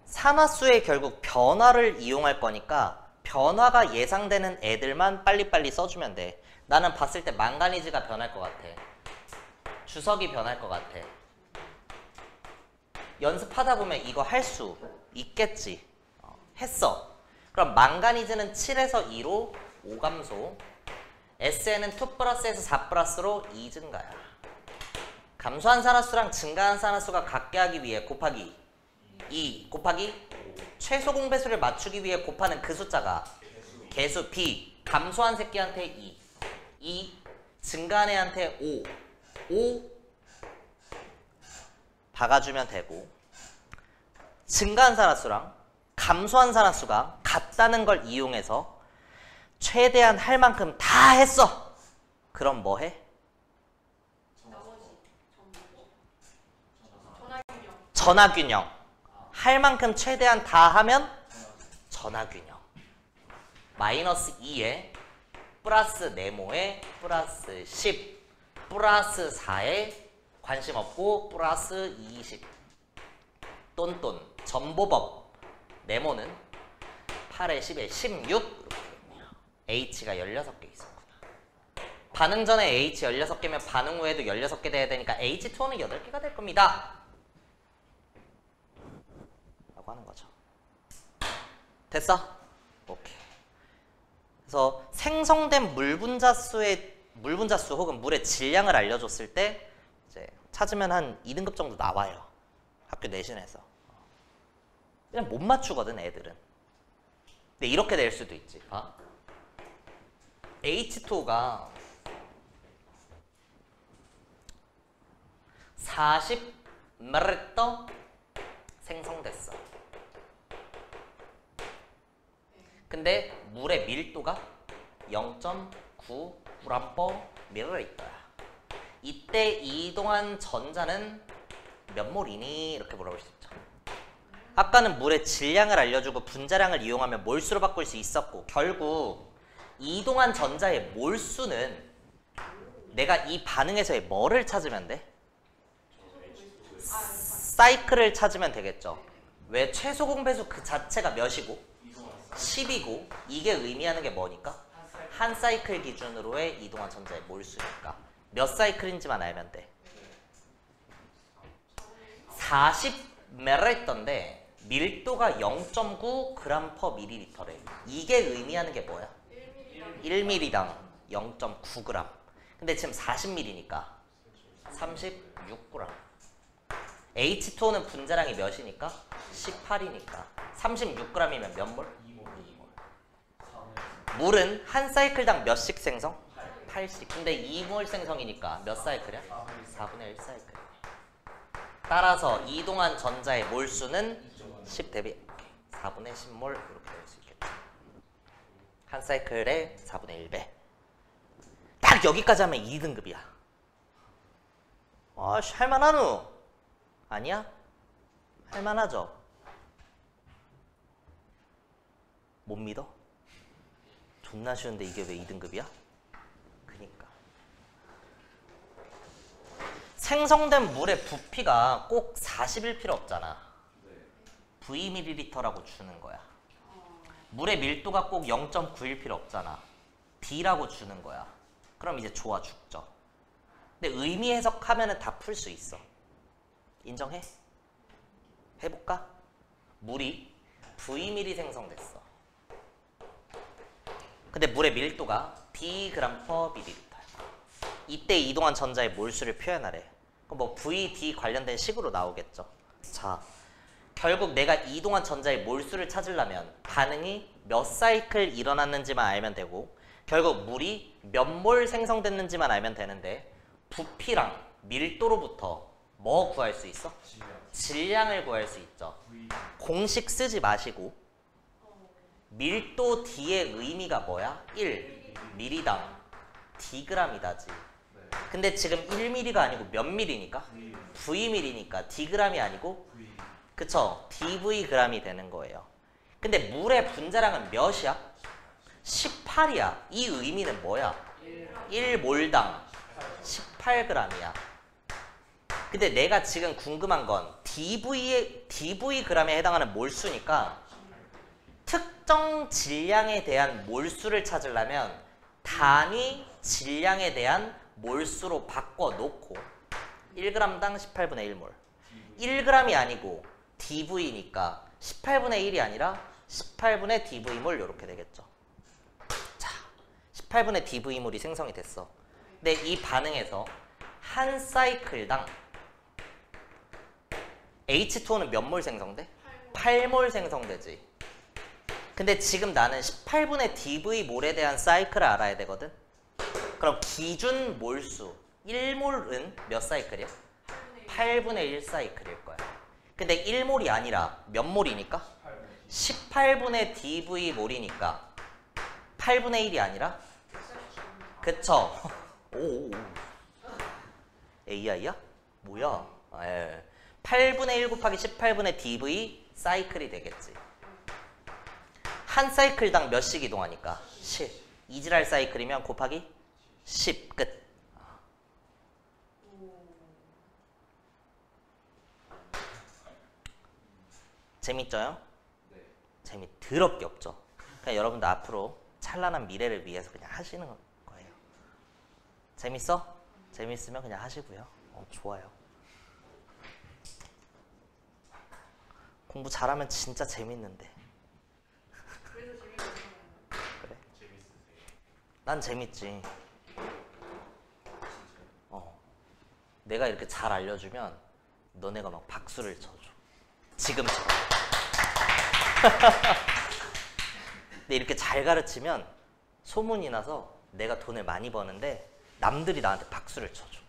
산화수의 결국 변화를 이용할 거니까 변화가 예상되는 애들만 빨리빨리 써주면 돼. 나는 봤을 때 망가니즈가 변할 것 같아. 주석이 변할 것 같아. 연습하다 보면 이거 할 수 있겠지. 했어. 그럼 망가니즈는 7에서 2로 5감소, SN은 2 플러스에서 4 플러스로 2 증가야. 감소한 산화수랑 증가한 산화수가 같게 하기 위해 곱하기 2 곱하기 최소 공배수를 맞추기 위해 곱하는 그 숫자가 개수 B. 감소한 새끼한테 2 증가한 애한테 5 박아주면 되고, 증가한 산화수랑 감소한 산화수가 같다는 걸 이용해서 최대한 할 만큼 다 했어. 그럼 뭐 해? 전화균형. 할 만큼 최대한 다 하면 전화균형. 마이너스 2에 플러스 네모에 플러스 10 플러스 4에 관심 없고 플러스 20 똔똔 전보법. 네모는 8에 10에 16 이렇게 되겠네요. H가 16개 있었구나. 반응 전에 H 16개면 반응 후에도 16개 돼야 되니까 H2O는 8개가 될 겁니다. 라고 하는 거죠. 됐어? 오케이. 그래서 생성된 물 분자수 혹은 물의 질량을 알려줬을 때 이제 찾으면 한 2등급 정도 나와요. 학교 내신에서. 그냥 못 맞추거든 애들은. 근데 이렇게 될 수도 있지. H2O가 40ml 생성됐어. 근데 물의 밀도가 0.9g/ml야. 이때 이동한 전자는 몇 몰이니? 이렇게 물어볼 수 있죠. 아까는 물의 질량을 알려주고 분자량을 이용하면 몰수로 바꿀 수 있었고, 결국 이동한 전자의 몰수는 내가 이 반응에서의 뭐를 찾으면 돼? 사이클을 찾으면 되겠죠. 왜? 최소 공배수 그 자체가 몇이고? 10이고 이게 의미하는 게 뭐니까? 한 사이클 기준으로의 이동한 전자의 몰수니까 몇 사이클인지만 알면 돼. 40ml인데 밀도가 0.9g/ml래. 이게 의미하는 게 뭐야? 1ml당 0.9g. 근데 지금 40ml니까 36g. H2O는 분자량이 몇이니까? 18이니까 36g이면 몇 몰? 2몰. 물은 한 사이클당 몇씩 생성? 8씩. 근데 2몰 생성이니까 몇 사이클이야? 4분의 1 사이클. 따라서 이동한 전자의 몰수는 10 대비 4분의 10몰 이렇게 될 수 있겠죠. 한 사이클에 4분의 1배. 딱 여기까지 하면 2등급이야. 할만하노? 아니야? 할만하죠? 못 믿어? 존나 쉬운데 이게 왜 2등급이야? 그니까. 생성된 물의 부피가 꼭 40일 필요 없잖아. Vml라고 주는 거야. 물의 밀도가 꼭 0.9일 필요 없잖아. D라고 주는 거야. 그럼 이제 좋아 죽죠. 근데 의미 해석하면 다 풀 수 있어. 인정해? 해볼까? 물이 Vml 생성됐어. 근데 물의 밀도가 Dg/ml. 이때 이동한 전자의 몰수를 표현하래. 그럼 뭐 VD 관련된 식으로 나오겠죠. 자, 결국 내가 이동한 전자의 몰수를 찾으려면 반응이 몇 사이클 일어났는지만 알면 되고, 결국 물이 몇 몰 생성됐는지만 알면 되는데, 부피랑 밀도로부터 뭐 구할 수 있어? 질량을 구할 수 있죠. 공식 쓰지 마시고 밀도 D의 의미가 뭐야? 1 ml당 Dg이다지. 근데 지금 1ml가 아니고 몇 ml니까? Vml니까 Dg이 아니고, 그쵸? dVg이 되는 거예요. 근데 물의 분자량은 몇이야? 18이야. 이 의미는 뭐야? 1몰당 18g이야. 근데 내가 지금 궁금한 건 dVg에 해당하는 몰수니까 특정 질량에 대한 몰수를 찾으려면 단위 질량에 대한 몰수로 바꿔놓고 1g당 18분의 1몰. 1g이 아니고 dV니까 18분의 1이 아니라 18분의 dV몰 이렇게 되겠죠. 자, 18분의 dV몰이 생성이 됐어. 근데 이 반응에서 한 사이클당 H2O는 몇 몰 생성돼? 8몰 생성되지. 근데 지금 나는 18분의 dV몰에 대한 사이클을 알아야 되거든. 그럼 기준 몰수 1몰은 몇 사이클이야? 8분의 1 사이클일 거야. 근데 1몰이 아니라 몇 몰이니까? 18분의 dV몰이니까 8분의 1이 아니라? 그쵸? 오. AI야? 뭐야? 8분의 1 곱하기 18분의 dV 사이클이 되겠지. 한 사이클당 몇씩 이동하니까? 10. 이지랄 사이클이면 곱하기 10 끝. 재밌죠요? 네. 재미 더럽게 없죠? 그냥 여러분들 앞으로 찬란한 미래를 위해서 그냥 하시는 거예요. 재밌어? 재밌으면 그냥 하시고요. 좋아요. 공부 잘하면 진짜 재밌는데. 그래서 재미가 없는 그래? 재밌으세요? 난 재밌지. 내가 이렇게 잘 알려주면 너네가 막 박수를 쳐줘. 지금처럼. 근데 이렇게 잘 가르치면 소문이 나서 내가 돈을 많이 버는데 남들이 나한테 박수를 쳐줘.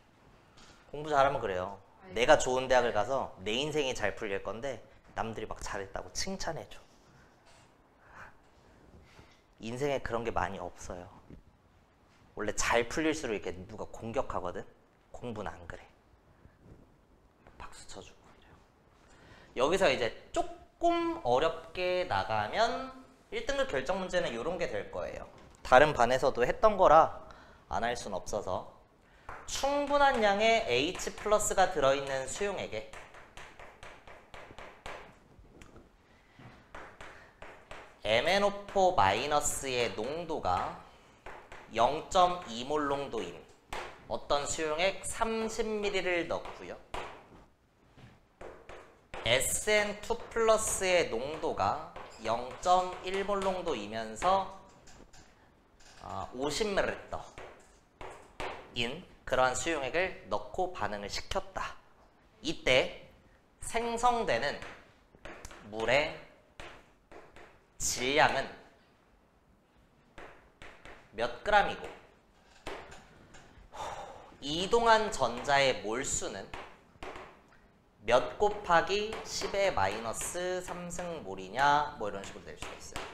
공부 잘하면 그래요. 내가 좋은 대학을 가서 내 인생이 잘 풀릴 건데 남들이 막 잘했다고 칭찬해줘. 인생에 그런 게 많이 없어요. 원래 잘 풀릴수록 이렇게 누가 공격하거든. 공부는 안 그래. 박수 쳐주고 이래요. 여기서 이제 조금 어렵게 나가면 1등급 결정 문제는 이런 게 될 거예요. 다른 반에서도 했던 거라 안 할 순 없어서 충분한 양의 H 플러스가 들어있는 수용액에 MnO4 마이너스의 농도가 0.2몰 농도인 어떤 수용액 30ml를 넣고요. SN2 플러스의 농도가 0.1몰 농도이면서 50ml인 그러한 수용액을 넣고 반응을 시켰다. 이때 생성되는 물의 질량은 몇 g이고 이동한 전자의 몰수는 몇 곱하기 10의 마이너스 3승몰이냐 뭐 이런 식으로 될 수가 있어요.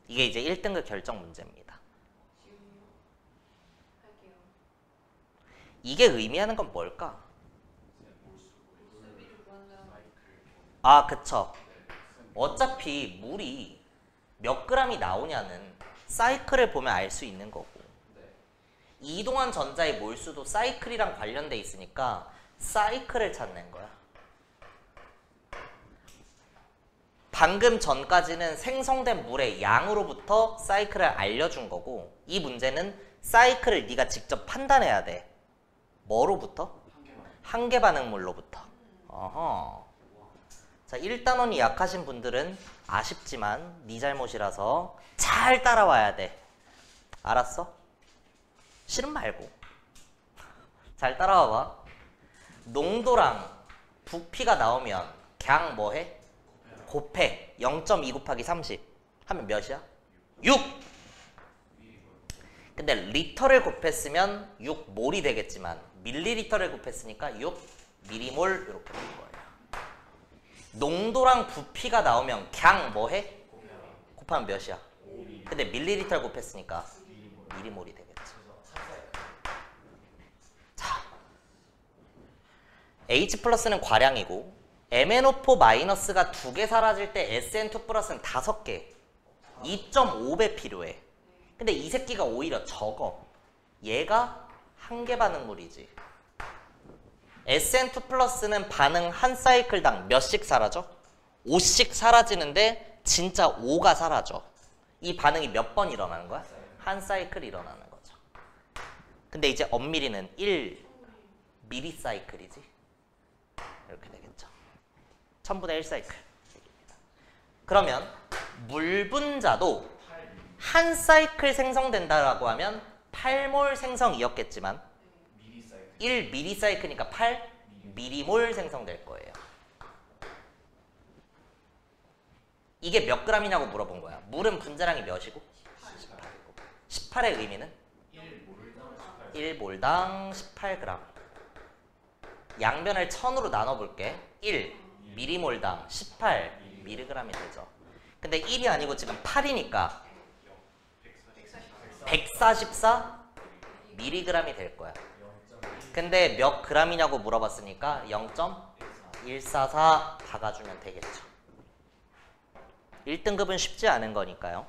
이게 이제 1등급 결정 문제입니다. 할게요. 이게 의미하는 건 뭘까? 모습이 구한다는 아, 그쵸. 어차피 물이 몇 g이 나오냐는 사이클을 보면 알 수 있는 거고 이동한 전자의 몰수도 사이클이랑 관련돼 있으니까 사이클을 찾는 거야. 방금 전까지는 생성된 물의 양으로부터 사이클을 알려준 거고 이 문제는 사이클을 네가 직접 판단해야 돼. 뭐로부터? 한계 반응물로부터. 어허. 자, 1단원이 약하신 분들은 아쉽지만 네 잘못이라서 잘 따라와야 돼. 알았어? 싫으면 말고. 잘 따라와봐. 농도랑 부피가 나오면 그냥 뭐해? 곱해. 0.2 곱하기 30 하면 몇이야? 6! 근데 리터를 곱했으면 6몰이 되겠지만 밀리리터를 곱했으니까 6m몰 이렇게 될 거예요. 농도랑 부피가 나오면 그냥 뭐해? 곱하면 몇이야? 근데 밀리리터를 곱했으니까 미리몰이 되겠지. 자, H 플러스는 과량이고 MnO4 마이너스가 2개 사라질 때 SN2 플러스는 5개 2.5배 필요해. 근데 이 새끼가 오히려 적어. 얘가 한계 반응물이지. SN2 플러스는 반응 한 사이클당 몇씩 사라져? 5씩 사라지는데 진짜 5가 사라져. 이 반응이 몇 번 일어나는 거야? 한 사이클 일어나는 거죠. 근데 이제 엄밀히는 1 미리 사이클이지. 이렇게 되겠죠. 1000분의 1 사이클. 그러면 물 분자도 한 사이클 생성된다라고 하면 8몰 생성이었겠지만 1 미리 사이클이니까 8 미리몰 생성될 거예요. 이게 몇 g이냐고 물어본 거야. 물은 분자량이 몇이고? 18의 의미는? 1몰당 18g. 양변을 1000으로 나눠볼게. 1 미리몰당 18 미리그램이 되죠. 근데 1이 아니고 지금 8이니까 144 미리그램이 될 거야. 근데 몇 g이냐고 물어봤으니까 0.144 박아주면 되겠죠. 1등급은 쉽지 않은 거니까요.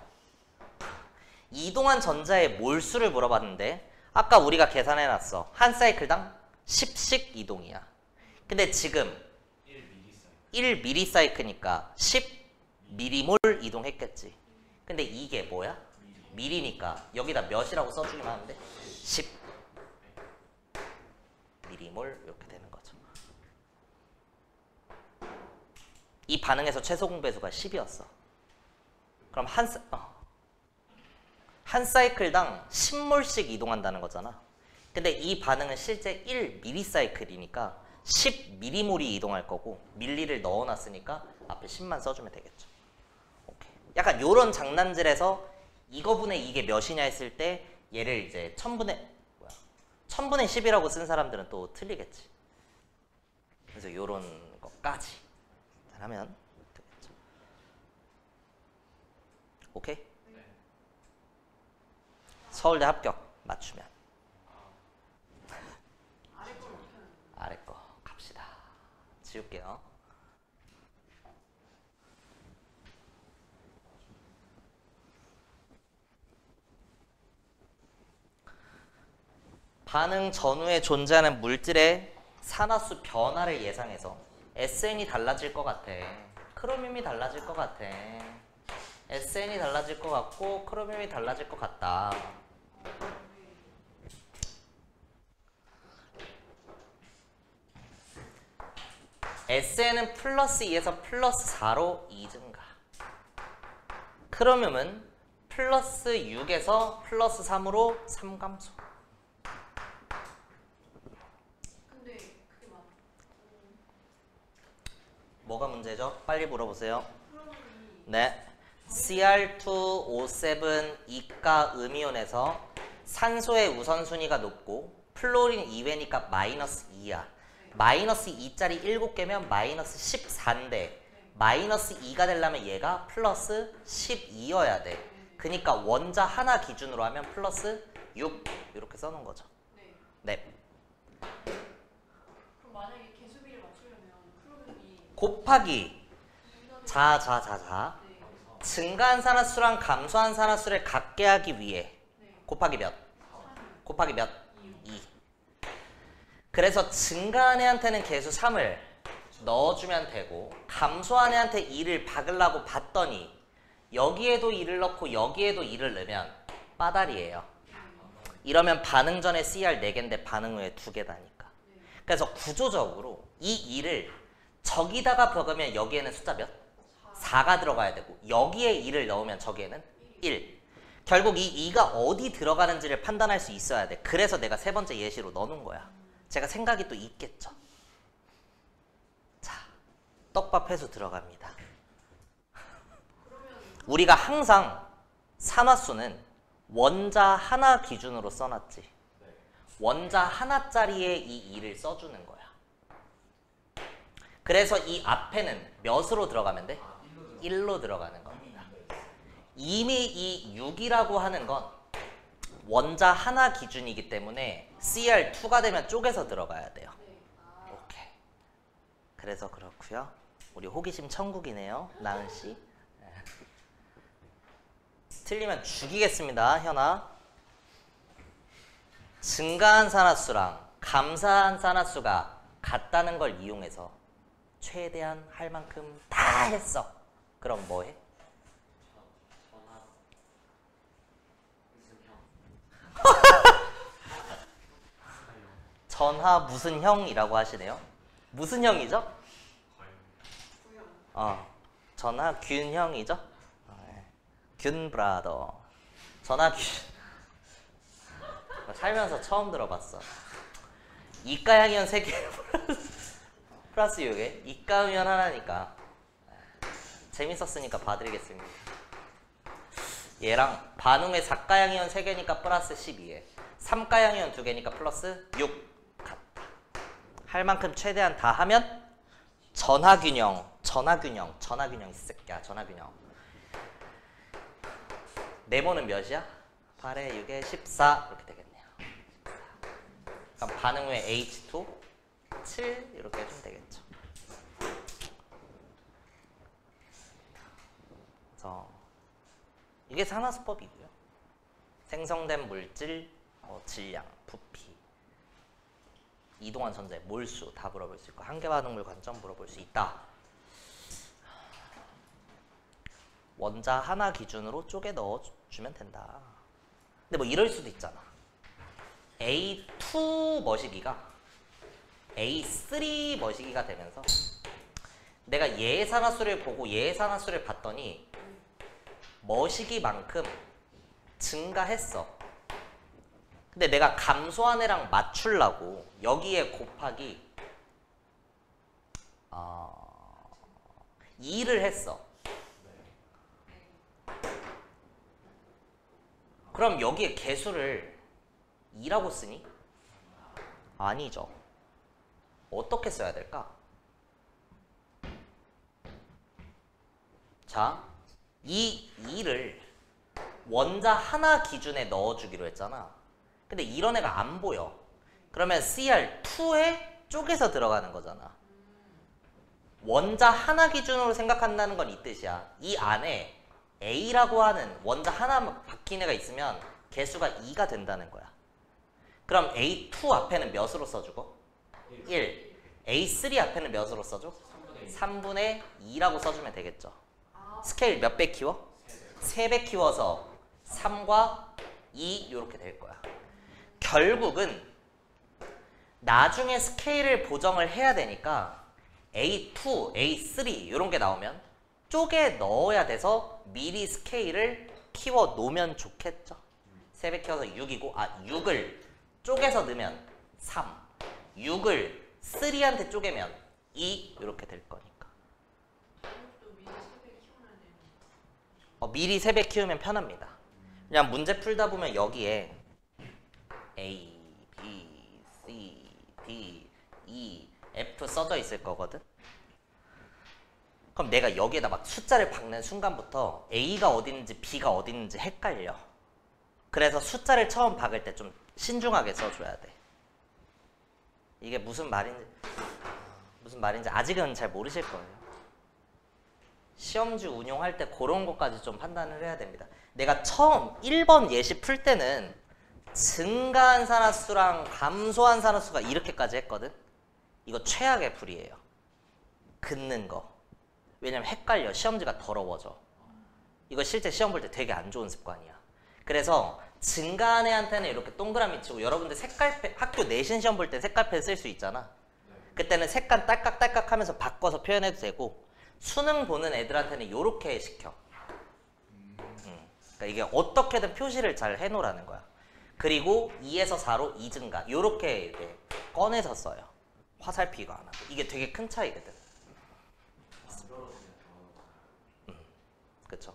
이동한 전자의 몰수를 물어봤는데 아까 우리가 계산해놨어. 한 사이클당 10씩 이동이야. 근데 지금 1 미리사이클이니까 10 미리몰 이동했겠지. 근데 이게 뭐야? 밀이니까 여기다 몇이라고 써주기만 하는데 10 미리몰 이렇게 되는 거죠. 이 반응에서 최소 공배수가 10이었어. 그럼 한 사이클당 10몰씩 이동한다는 거잖아. 근데 이 반응은 실제 1mS이니까 10m몰이 이동할 거고 밀리를 넣어놨으니까 앞에 10만 써주면 되겠죠. 오케이. 약간 요런 장난질에서 이거분의 이게 몇이냐 했을 때 얘를 이제 1000분의 1000분의 10이라고 쓴 사람들은 또 틀리겠지. 그래서 요런 것까지 하면 되겠죠. 오케이? 서울대 합격 맞추면 아래 걸 어떻게 하는 거야? 아래 거 갑시다. 지울게요. 반응 전후에 존재하는 물질의 산화수 변화를 예상해서 SN이 달라질 것 같아. 크로뮴이 달라질 것 같아. SN이 달라질 것 같고 크로뮴이 달라질 것 같다. SN은 플러스 2에서 플러스 4로 2 증가. 크로뮴은 플러스 6에서 플러스 3으로 3 감소. 근데 그게 맞아. 뭐가 문제죠? 빨리 물어보세요. 크로뮴이 네. Cr2O7 이가 음이온에서 산소의 우선순위가 높고 플로린 2회니까 마이너스 2야. 마이너스 2짜리 7개면 마이너스 14인데 마이너스 2가 되려면 얘가 플러스 12여야 돼. 그러니까 원자 하나 기준으로 하면 플러스 6 이렇게 써놓은 거죠. 네. 네. 그럼 만약에 개수비를 맞추려면 크로뮴이 곱하기 자 네. 증가한 산화수랑 감소한 산화수를 같게 하기 위해 네. 곱하기 몇? 3. 곱하기 몇? 2. 그래서 증가한 애한테는 개수 3을 넣어주면 되고 감소한 애한테 2를 박으려고 봤더니 여기에도 2를 넣고 여기에도 2를 넣으면 빠달이에요. 이러면 반응 전에 CR 4개인데 반응 후에 2개다니까. 그래서 구조적으로 이 2를 저기다가 박으면 여기에는 숫자 몇? 4가 들어가야 되고 여기에 2를 넣으면 저기에는 1. 결국 이 2가 어디 들어가는지를 판단할 수 있어야 돼. 그래서 내가 세 번째 예시로 넣어놓은 거야. 제가 생각이 또 있겠죠. 자, 떡밥 회수 들어갑니다. 우리가 항상 산화수는 원자 하나 기준으로 써놨지. 원자 하나짜리에 이 2를 써주는 거야. 그래서 이 앞에는 몇으로 들어가면 돼? 1로 들어가는 겁니다. 이미 이 6이라고 하는 건 원자 하나 기준이기 때문에 CR2가 되면 쪼개서 들어가야 돼요. 오케이. 그래서 그렇고요. 우리 호기심 천국이네요. 나은씨. 틀리면 죽이겠습니다. 현아. 증가한 산화수랑 감소한 산화수가 같다는 걸 이용해서 최대한 할 만큼 다 했어. 그럼 뭐 해? 전하 무슨 형이라고 하시네요. 무슨 형이죠? 전하 균 형이죠? 균 브라더. 전하 균. 살면서 처음 들어봤어. 이가양이온 3개 플러스 6에 이가음이온 하나니까 재밌었으니까 봐드리겠습니다. 얘랑 반응의 4가양이온 3개니까 플러스 12에 3가양이온 2개니까 플러스 6 같다. 할 만큼 최대한 다 하면 전하균형 이 새끼야. 전하균형 네모는 몇이야? 8에 6에 14 이렇게 되겠네요. 그럼 반응 후에 H2 7 이렇게 해주면 되겠죠. 그래서 이게 산화수법이고요. 생성된 물질, 질량, 부피, 이동한 선자의 몰수 다 물어볼 수 있고 한계 반응물 관점 물어볼 수 있다. 원자 하나 기준으로 쪼개 넣어주면 된다. 근데 뭐 이럴 수도 있잖아. A2 머시기가 A3 머시기가 되면서 내가 예산화수를 보고 예산화수를 봤더니 머시기만큼 증가했어. 근데 내가 감소한 애랑 맞추려고 여기에 곱하기 2를 했어. 그럼 여기에 개수를 2라고 쓰니? 아니죠. 어떻게 써야 될까? 자, 이 2를 원자 하나 기준에 넣어주기로 했잖아. 근데 이런 애가 안 보여. 그러면 CR2에 쪼개서 들어가는 거잖아. 원자 하나 기준으로 생각한다는 건 이 뜻이야. 이 안에 A라고 하는 원자 하나 박힌 애가 있으면 개수가 2가 된다는 거야. 그럼 A2 앞에는 몇으로 써주고? 1. A3 앞에는 몇으로 써줘? 3분의 2라고 써주면 되겠죠. 스케일 몇 배 키워? 3배 키워서 3과 2 이렇게 될 거야. 결국은 나중에 스케일을 보정을 해야 되니까 A2, A3 이런 게 나오면 쪼개 넣어야 돼서 미리 스케일을 키워 놓으면 좋겠죠. 3배 키워서 6이고 6을 쪼개서 넣으면 3, 6을 3한테 쪼개면 2 이렇게 될 거니까. 미리 3배 키우면 편합니다. 그냥 문제 풀다 보면 여기에 A, B, C, D, E, F 써져 있을 거거든. 그럼 내가 여기에다 막 숫자를 박는 순간부터 A가 어디 있는지 B가 어디 있는지 헷갈려. 그래서 숫자를 처음 박을 때 좀 신중하게 써줘야 돼. 이게 무슨 말인지 아직은 잘 모르실 거예요. 시험지 운용할 때 그런 것까지 좀 판단을 해야 됩니다. 내가 처음 1번 예시 풀 때는 증가한 산화수랑 감소한 산화수가 이렇게까지 했거든. 이거 최악의 불이에요. 긋는 거. 왜냐면 헷갈려. 시험지가 더러워져. 이거 실제 시험 볼 때 되게 안 좋은 습관이야. 그래서 증가한 애한테는 이렇게 동그라미 치고, 여러분들 색깔펜, 학교 내신 시험 볼 때 색깔펜 쓸 수 있잖아. 그때는 색깔 딸깍딸깍 하면서 바꿔서 표현해도 되고, 수능 보는 애들한테는 이렇게 시켜. 그러니까 이게 어떻게든 표시를 잘 해놓으라는 거야. 그리고 2에서 4로 2 증가. 이렇게 이렇게 꺼내서 써요. 화살표가 안 하고. 이게 되게 큰 차이거든. 그쵸.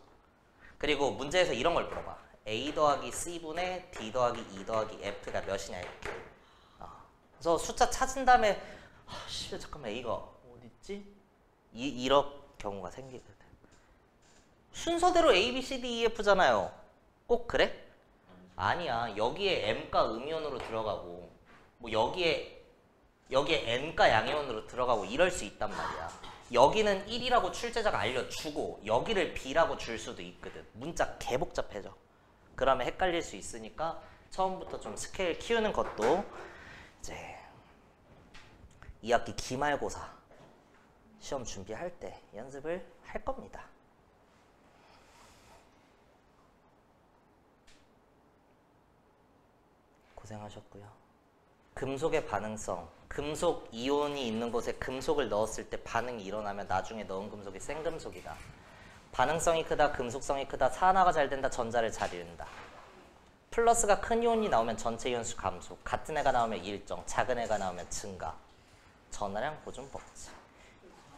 그리고 문제에서 이런 걸 물어봐. A 더하기 C분의 D 더하기 E 더하기 F가 몇이냐 이렇게. 그래서 숫자 찾은 다음에 잠깐만 A가 어딨지? 이런 경우가 생기거든. 순서대로 A, B, C, D, E, F잖아요. 꼭 그래? 아니야. 여기에 M가 음이온으로 들어가고 뭐 여기에 N가 양이온으로 들어가고 이럴 수 있단 말이야. 여기는 1이라고 출제자가 알려주고 여기를 B라고 줄 수도 있거든. 문자 개 복잡해져. 그러면 헷갈릴 수 있으니까 처음부터 좀 스케일 키우는 것도 이제 2학기 기말고사 시험 준비할 때 연습을 할 겁니다. 고생하셨고요. 금속의 반응성. 금속 이온이 있는 곳에 금속을 넣었을 때 반응이 일어나면 나중에 넣은 금속이 생금속이다. 반응성이 크다, 금속성이 크다, 산화가 잘 된다, 전자를 잘 잃는다. 플러스가 큰 이온이 나오면 전체 이온수 감소, 같은 애가 나오면 일정, 작은 애가 나오면 증가. 전하량 보존 법칙.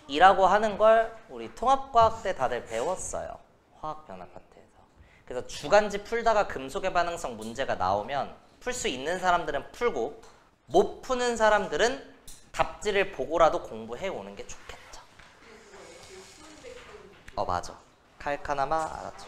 이라고 하는 걸 우리 통합과학 때 다들 배웠어요. 화학 변화 파트에서. 그래서 주간지 풀다가 금속의 반응성 문제가 나오면 풀 수 있는 사람들은 풀고 못 푸는 사람들은 답지를 보고라도 공부해 오는 게 좋겠죠. 맞아. 칼카나마 알았죠.